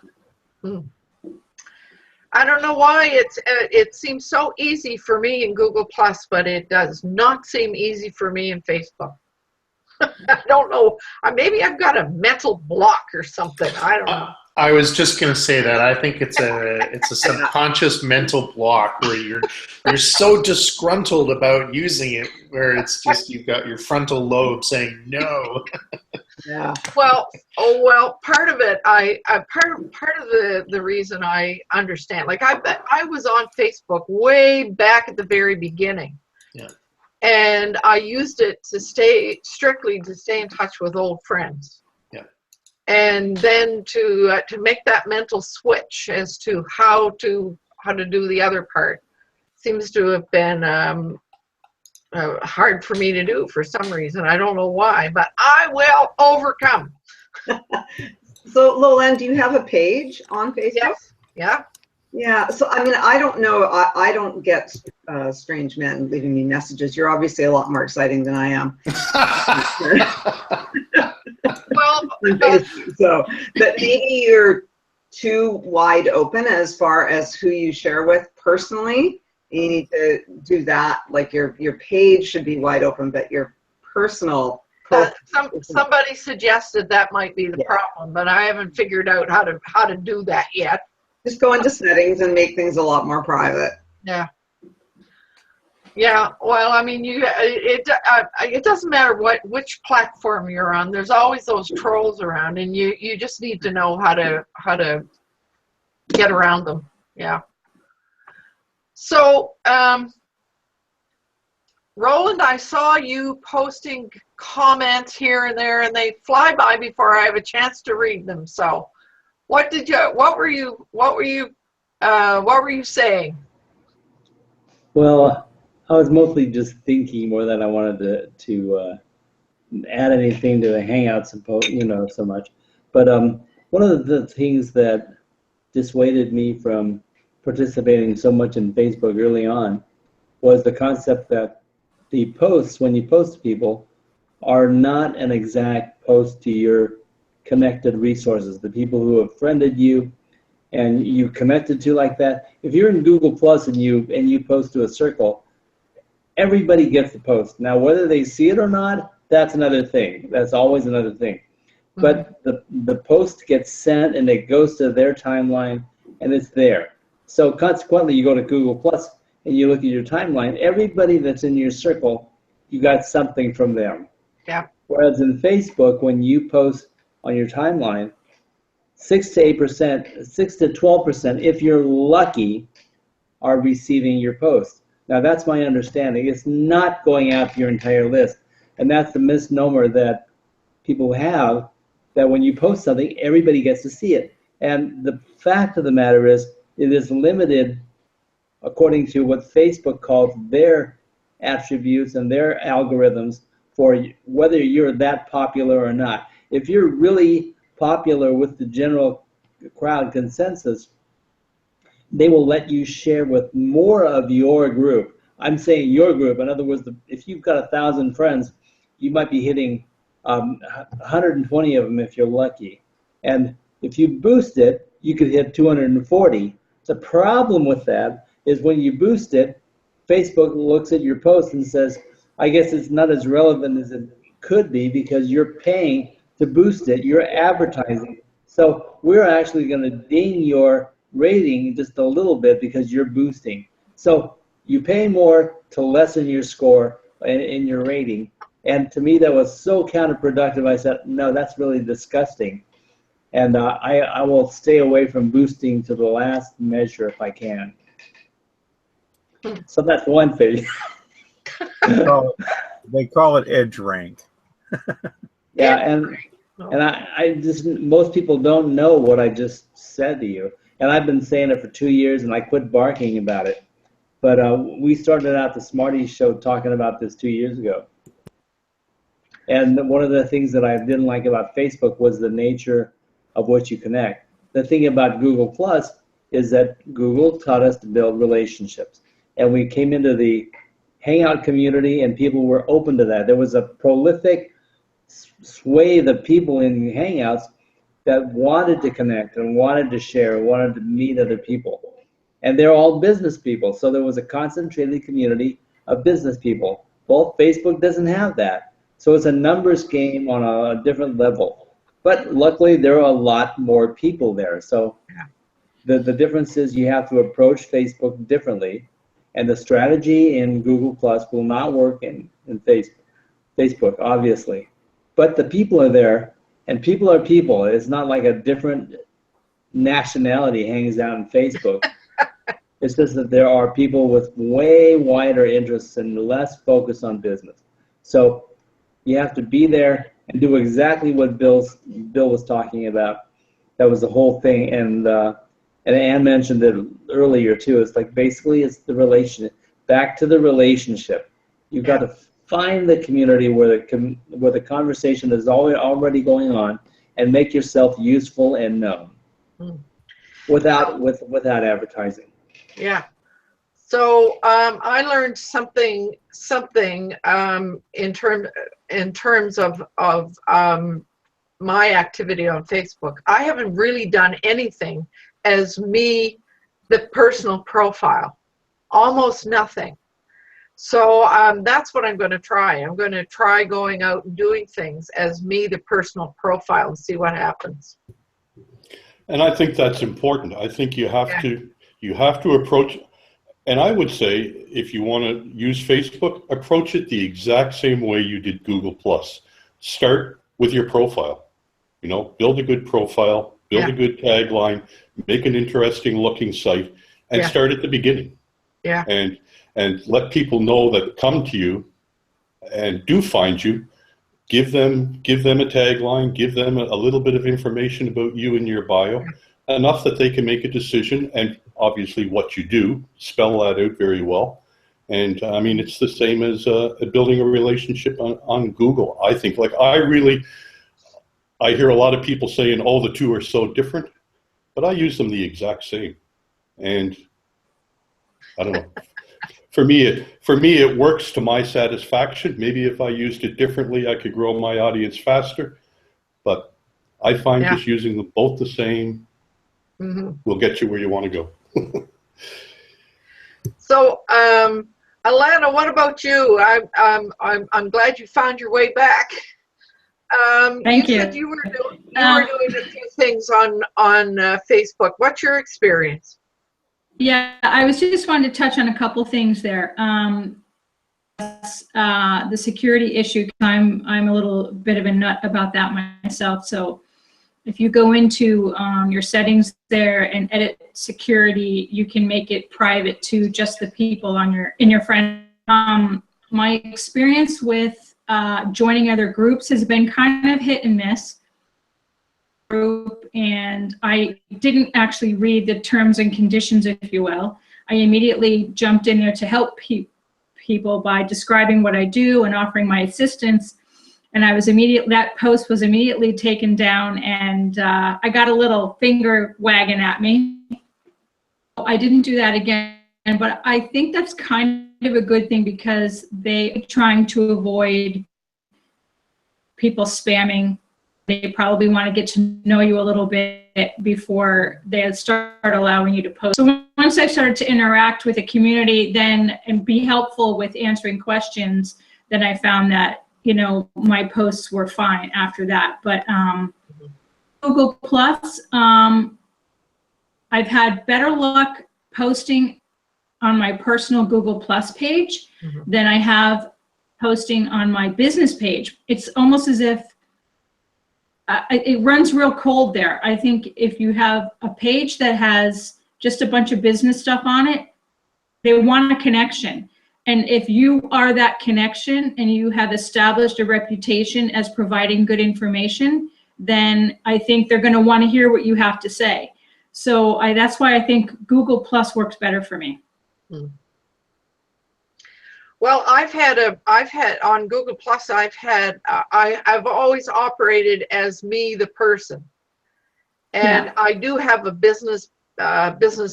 A: I don't know why it seems so easy for me in Google Plus, but it does not seem easy for me in Facebook. I don't know. Maybe I've got a mental block or something. I don't know.
B: I was just going to say that. I think it's a subconscious mental block where you're so disgruntled about using it, where it's just you've got your frontal lobe saying no.
A: Yeah. Well, part of it, part of the reason I understand. Like I was on Facebook way back at the very beginning. Yeah. And I used it to stay in touch with old friends. Yeah. And then to make that mental switch as to how to do the other part seems to have been hard for me to do for some reason. I don't know why, but I will overcome.
H: So, Lolan, do you have a page on Facebook?
A: Yes. Yeah.
H: Yeah, so I mean, I don't know. I don't get strange men leaving me messages. You're obviously a lot more exciting than I am.
A: Well,
H: so, but maybe you're too wide open as far as who you share with personally. You need to do that. Like your page should be wide open, but your personal
A: somebody suggested that might be the problem, but I haven't figured out how to do that yet.
H: Just go into settings and make things a lot more private.
A: Yeah. Yeah. Well, I mean, it doesn't matter which platform you're on. There's always those trolls around, and you just need to know how to get around them. Yeah. So, Roland, I saw you posting comments here and there, and they fly by before I have a chance to read them. So, what were you saying?
G: Well, I was mostly just thinking more than I wanted to add anything to the Hangouts and so much. But one of the things that dissuaded me from participating so much in Facebook early on was the concept that the posts, when you post to people, are not an exact post to your connected resources, the people who have friended you and you connected to like that. If you're in Google Plus and you post to a circle, everybody gets the post. Now, whether they see it or not, that's another thing. That's always another thing. But the post gets sent and it goes to their timeline and it's there. So consequently, you go to Google Plus and you look at your timeline, everybody that's in your circle, you got something from them.
A: Yeah.
G: Whereas in Facebook, when you post on your timeline, 6 to 8%, 6 to 12%, if you're lucky, are receiving your post. Now that's my understanding. It's not going out to your entire list. And that's the misnomer that people have, that when you post something, everybody gets to see it. And the fact of the matter is, it is limited according to what Facebook calls their attributes and their algorithms for whether you're that popular or not. If you're really popular with the general crowd consensus, they will let you share with more of your group. I'm saying your group. In other words, if you've got 1,000 friends, you might be hitting 120 of them if you're lucky. And if you boost it, you could hit 240. The problem with that is when you boost it, Facebook looks at your post and says, I guess it's not as relevant as it could be because you're paying to boost it. You're advertising. So we're actually going to ding your rating just a little bit because you're boosting. So you pay more to lessen your score in your rating. And to me, that was so counterproductive. I said, no, that's really disgusting. And I will stay away from boosting to the last measure if I can. So that's one thing.
F: They call it edge rank.
G: Yeah, and I just, most people don't know what I just said to you. And I've been saying it for 2 years, and I quit barking about it. But we started out the Smarties show talking about this 2 years ago. And one of the things that I didn't like about Facebook was the nature of what you connect. The thing about Google Plus is that Google taught us to build relationships. And we came into the Hangout community, and people were open to that. There was a prolific swathe of people in Hangouts that wanted to connect and wanted to share, wanted to meet other people. And they're all business people. So there was a concentrated community of business people. Well, Facebook doesn't have that. So it's a numbers game on a different level. But luckily, there are a lot more people there. So the difference is you have to approach Facebook differently. And the strategy in Google Plus will not work in Facebook, obviously. But the people are there, and people are people. It's not like a different nationality hangs out in Facebook. It's just that there are people with way wider interests and less focus on business. So you have to be there and do exactly what Bill was talking about. That was the whole thing. And Ann mentioned it earlier too. It's like basically it's the relationship. Back to the relationship. You've got to find the community where the conversation is already going on, and make yourself useful and known without advertising.
A: Yeah. So I learned something in terms of my activity on Facebook, I haven't really done anything as me, the personal profile, almost nothing. So that's what I'm going to try. I'm going to try going out and doing things as me, the personal profile, and see what happens.
D: And I think that's important. I think you have to approach, and I would say if you want to use Facebook, approach it the exact same way you did Google+. Start with your profile. You know, build a good profile, build a good tagline, make an interesting looking site, and start at the beginning.
A: Yeah.
D: And let people know that come to you and do find you. Give them a tagline, give them a little bit of information about you in your bio, enough that they can make a decision, and obviously what you do, spell that out very well. And I mean, it's the same as building a relationship on Google. I think, like, I hear a lot of people saying, oh, the two are so different, but I use them the exact same. And I don't know. For me, it works to my satisfaction. Maybe if I used it differently, I could grow my audience faster. But I find just using them both the same will get you where you want to go.
A: So, Alana, what about you? I'm glad you found your way back.
E: Thank you.
A: Said you were doing a few things on Facebook. What's your experience?
E: Yeah, I was just wanting to touch on a couple things there. The security issue, I'm a little bit of a nut about that myself. So if you go into your settings there and edit security, you can make it private to just the people in your friend. My experience with joining other groups has been kind of hit and miss. And I didn't actually read the terms and conditions, if you will. I immediately jumped in there to help people by describing what I do and offering my assistance. And that post was immediately taken down, and I got a little finger wagging at me. I didn't do that again, but I think that's kind of a good thing because they're trying to avoid people spamming. They probably want to get to know you a little bit before they start allowing you to post. So once I started to interact with the community and be helpful with answering questions, then I found that, you know, my posts were fine after that. But Google Plus, I've had better luck posting on my personal Google Plus page than I have posting on my business page. It's almost as if it runs real cold there. I think if you have a page that has just a bunch of business stuff on it, they want a connection. And if you are that connection and you have established a reputation as providing good information, then I think they're going to want to hear what you have to say. So that's why I think Google Plus works better for me.
A: Well, I've had on Google Plus, I've always operated as me, the person. And I do have a business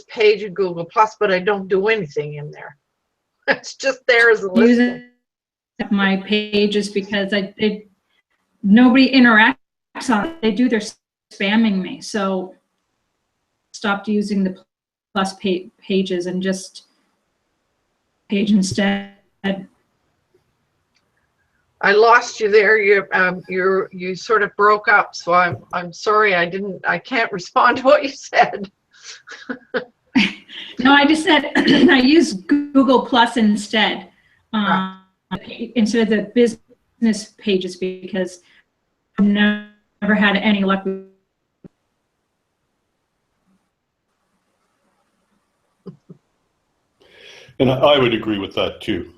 A: page in Google Plus, but I don't do anything in there. It's just there as a listing.
E: My pages because nobody interacts on it. They do their spamming me. So stopped using the Plus pages and just page instead.
A: I lost you there. You sort of broke up, so I'm sorry. I can't respond to what you said.
E: No, I just said I use Google Plus instead instead of the business pages because I've never had any luck with.
D: And I would agree with that too.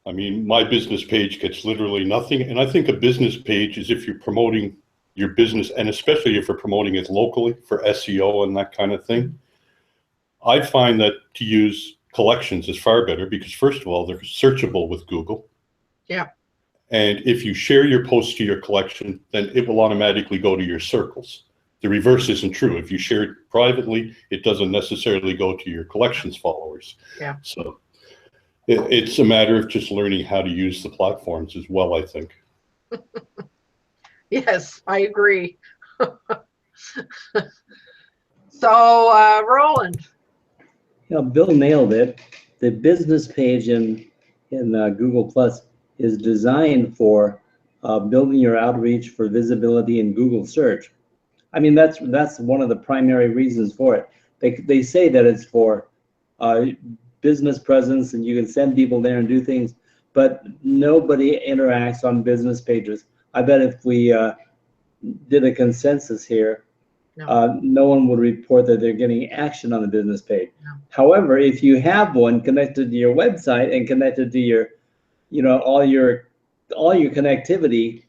D: I mean, my business page gets literally nothing. And I think a business page is if you're promoting your business, and especially if you're promoting it locally for SEO and that kind of thing. I find that to use collections is far better because, first of all, they're searchable with Google.
A: Yeah.
D: And if you share your post to your collection, then it will automatically go to your circles. The reverse isn't true. If you share it privately, it doesn't necessarily go to your collections followers.
A: Yeah.
D: So it's a matter of just learning how to use the platforms as well, I think.
A: Yes, I agree. So, Roland.
G: Bill nailed it. The business page in Google Plus is designed for building your outreach for visibility in Google search. I mean, that's one of the primary reasons for it. They say that it's for business presence and you can send people there and do things, but nobody interacts on business pages. I bet if we did a consensus here, no one would report that they're getting action on the business page.
A: No.
G: However, if you have one connected to your website and connected to your, all your connectivity,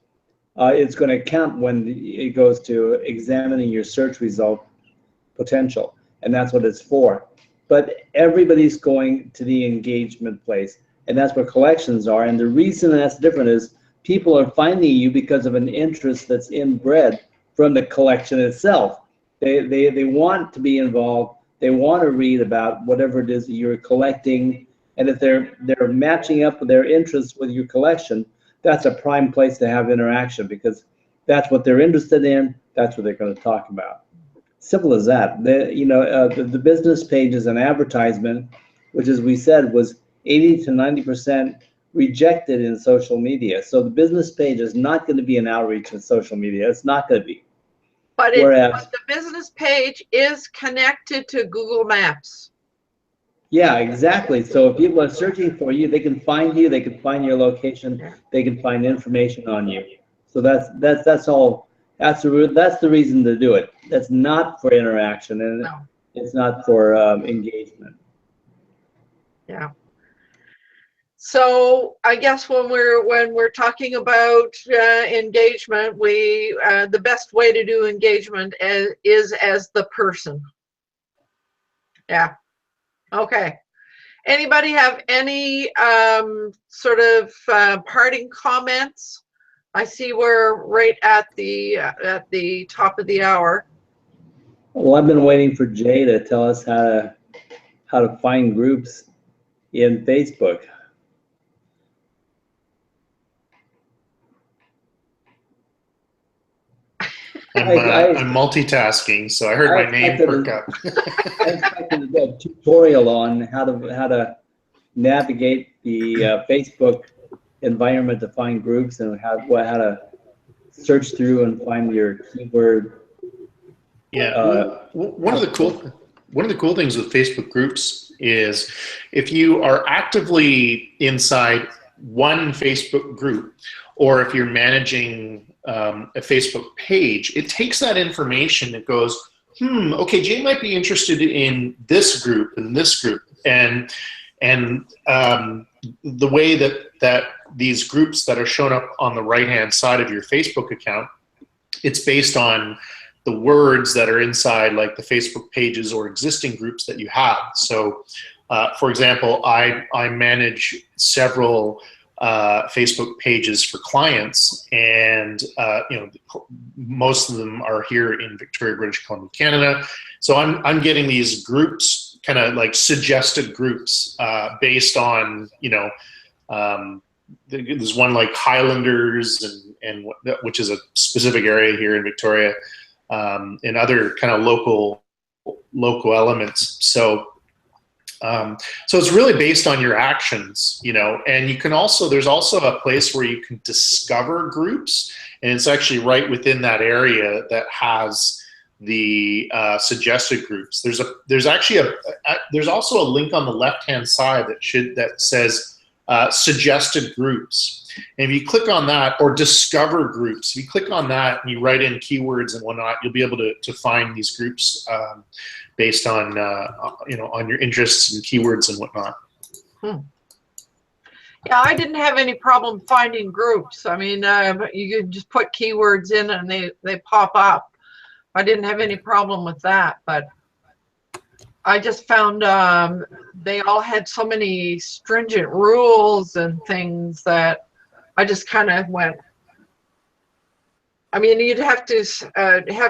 G: it's going to count when it goes to examining your search result potential, and that's what it's for. But everybody's going to the engagement place, and that's where collections are. And the reason that's different is people are finding you because of an interest that's inbred from the collection itself. They want to be involved. They want to read about whatever it is that you're collecting, and if they're matching up their interests with your collection, that's a prime place to have interaction, because that's what they're interested in. That's what they're going to talk about. Simple as that. The business page is an advertisement, which, as we said, was 80 to 90% rejected in social media. So the business page is not going to be an outreach in social media. It's not going to be.
A: But
G: Whereas
A: the business page is connected to Google Maps.
G: yeah, exactly. So if people are searching for you, they can find you, they can find your location, they can find information on you. So that's all. That's the reason to do it. That's not for interaction, and
A: No.
G: it's not for engagement.
A: Yeah. So I guess when we're talking about engagement, the best way to do engagement is as the person. Yeah. Okay. Anybody have any sort of parting comments? I see we're right at the top of the hour.
G: Well, I've been waiting for Jay to tell us how to find groups in Facebook.
B: I'm multitasking, so I heard my name perk up.
G: I expected a tutorial on how to navigate the Facebook environment to find groups and how to search through and find your keyword.
B: Yeah, one of the cool things with Facebook groups is if you are actively inside one Facebook group, or if you're managing a Facebook page, it takes that information. It goes, okay, Jay might be interested in this group and this group, and the way that these groups that are shown up on the right-hand side of your Facebook account, it's based on the words that are inside, like the Facebook pages or existing groups that you have. So, for example, I manage several Facebook pages for clients, and most of them are here in Victoria, British Columbia, Canada. So I'm getting these groups, kind of like suggested groups, based on there's one like Highlanders which is a specific area here in Victoria, and other kind of local elements. So it's really based on your actions, and you can also, there's also a place where you can discover groups, and it's actually right within that area that has the suggested groups. There's also a link on the left-hand side that says suggested groups. And if you click on that, or discover groups, if you click on that and you write in keywords and whatnot, you'll be able to find these groups based on on your interests and keywords and whatnot.
A: Yeah, I didn't have any problem finding groups. I mean, you could just put keywords in and they pop up. I didn't have any problem with that, but I just found they all had so many stringent rules and things that I just kind of went. I mean, you'd have to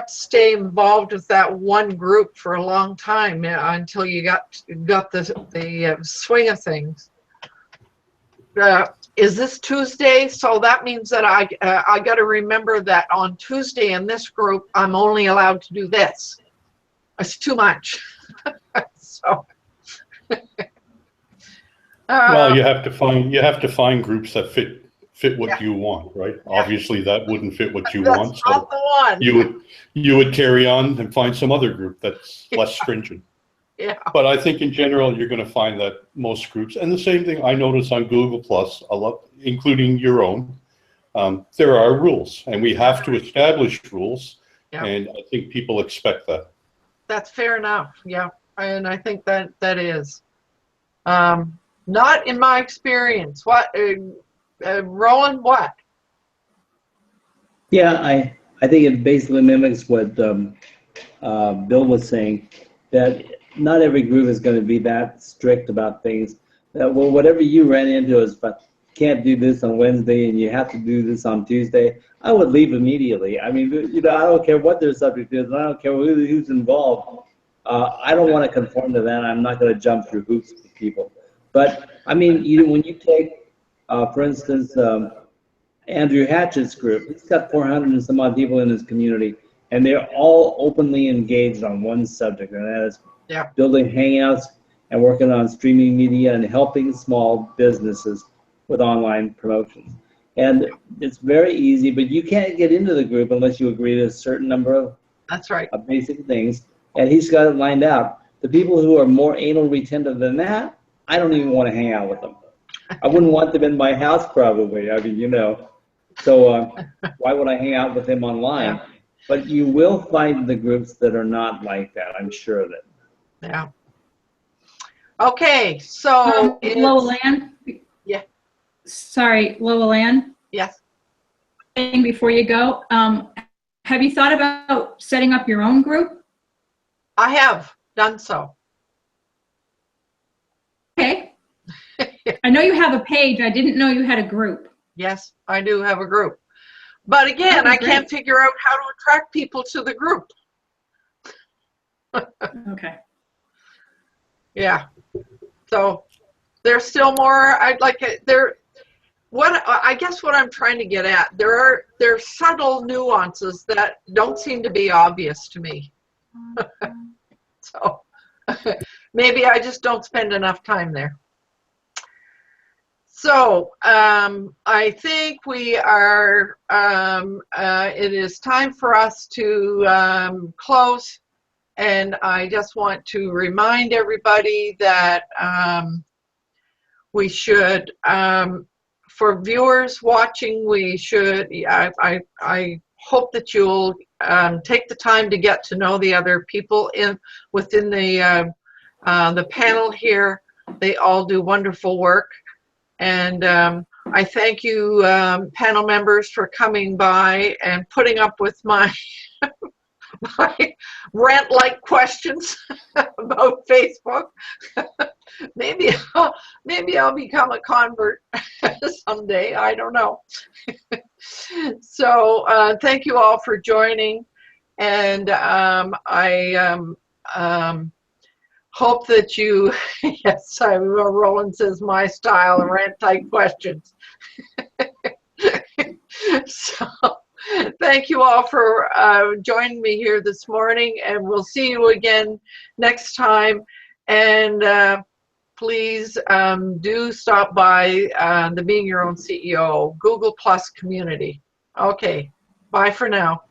A: stay involved with that one group for a long time until you got the swing of things. is this Tuesday? So that means that I got to remember that on Tuesday in this group, I'm only allowed to do this. It's too much. So.
D: Well, you have to find groups that fit what
A: Yeah.
D: you want, right?
A: Yeah.
D: Obviously, that wouldn't fit what you
A: That's
D: want,
A: not
D: so
A: the one.
D: you would carry on and find some other group that's less stringent.
A: Yeah.
D: But I think in general, you're going to find that most groups, and the same thing I notice on Google Plus, a lot, including your own, there are rules, and we have to establish rules,
A: Yeah.
D: and I think people expect that.
A: That's fair enough. Yeah, and I think that is. Not in my experience. What, Roland? What?
G: Yeah, I think it basically mimics what Bill was saying, that not every group is going to be that strict about things. Well, whatever you ran into is, but can't do this on Wednesday and you have to do this on Tuesday, I would leave immediately. I mean, I don't care what their subject is, and I don't care who's involved. I don't want to conform to that. I'm not going to jump through hoops with people. But I mean, when you take, for instance, Andrew Hatchett's group, he's got 400 and some odd people in his community, and they're all openly engaged on one subject, and that is building hangouts and working on streaming media and helping small businesses with online promotions. And it's very easy, but you can't get into the group unless you agree to a certain number of basic things, and he's got it lined out. The people who are more anal retentive than that, I don't even want to hang out with them. I wouldn't want them in my house probably. I mean, so why would I hang out with him online? Yeah. But you will find the groups that are not like that. I'm sure of it.
A: Yeah. Okay, so
E: Lola Ann?
A: Yeah.
E: Sorry, Lola Ann?
A: Yes.
E: Before you go, have you thought about setting up your own group?
A: I have done so.
E: Okay. I know you have a page. I didn't know you had a group.
A: Yes, I do have a group. But again, I can't figure out how to attract people to the group.
E: Okay.
A: Yeah. So there's still more. I'd like it there. What I guess what I'm trying to get at, there's subtle nuances that don't seem to be obvious to me. So maybe I just don't spend enough time there. So I think we are, it is time for us to close. And I just want to remind everybody that we should, for viewers watching, we should, I hope that you'll take the time to get to know the other people within the panel here. They all do wonderful work. And I thank you, panel members, for coming by and putting up with my my rant-like questions about Facebook. Maybe I'll become a convert someday. I don't know. So thank you all for joining, and hope that you, yes, Roland says my style, rant-type questions. So thank you all for joining me here this morning, and we'll see you again next time. And please do stop by the Being Your Own CEO Google Plus community. Okay, bye for now.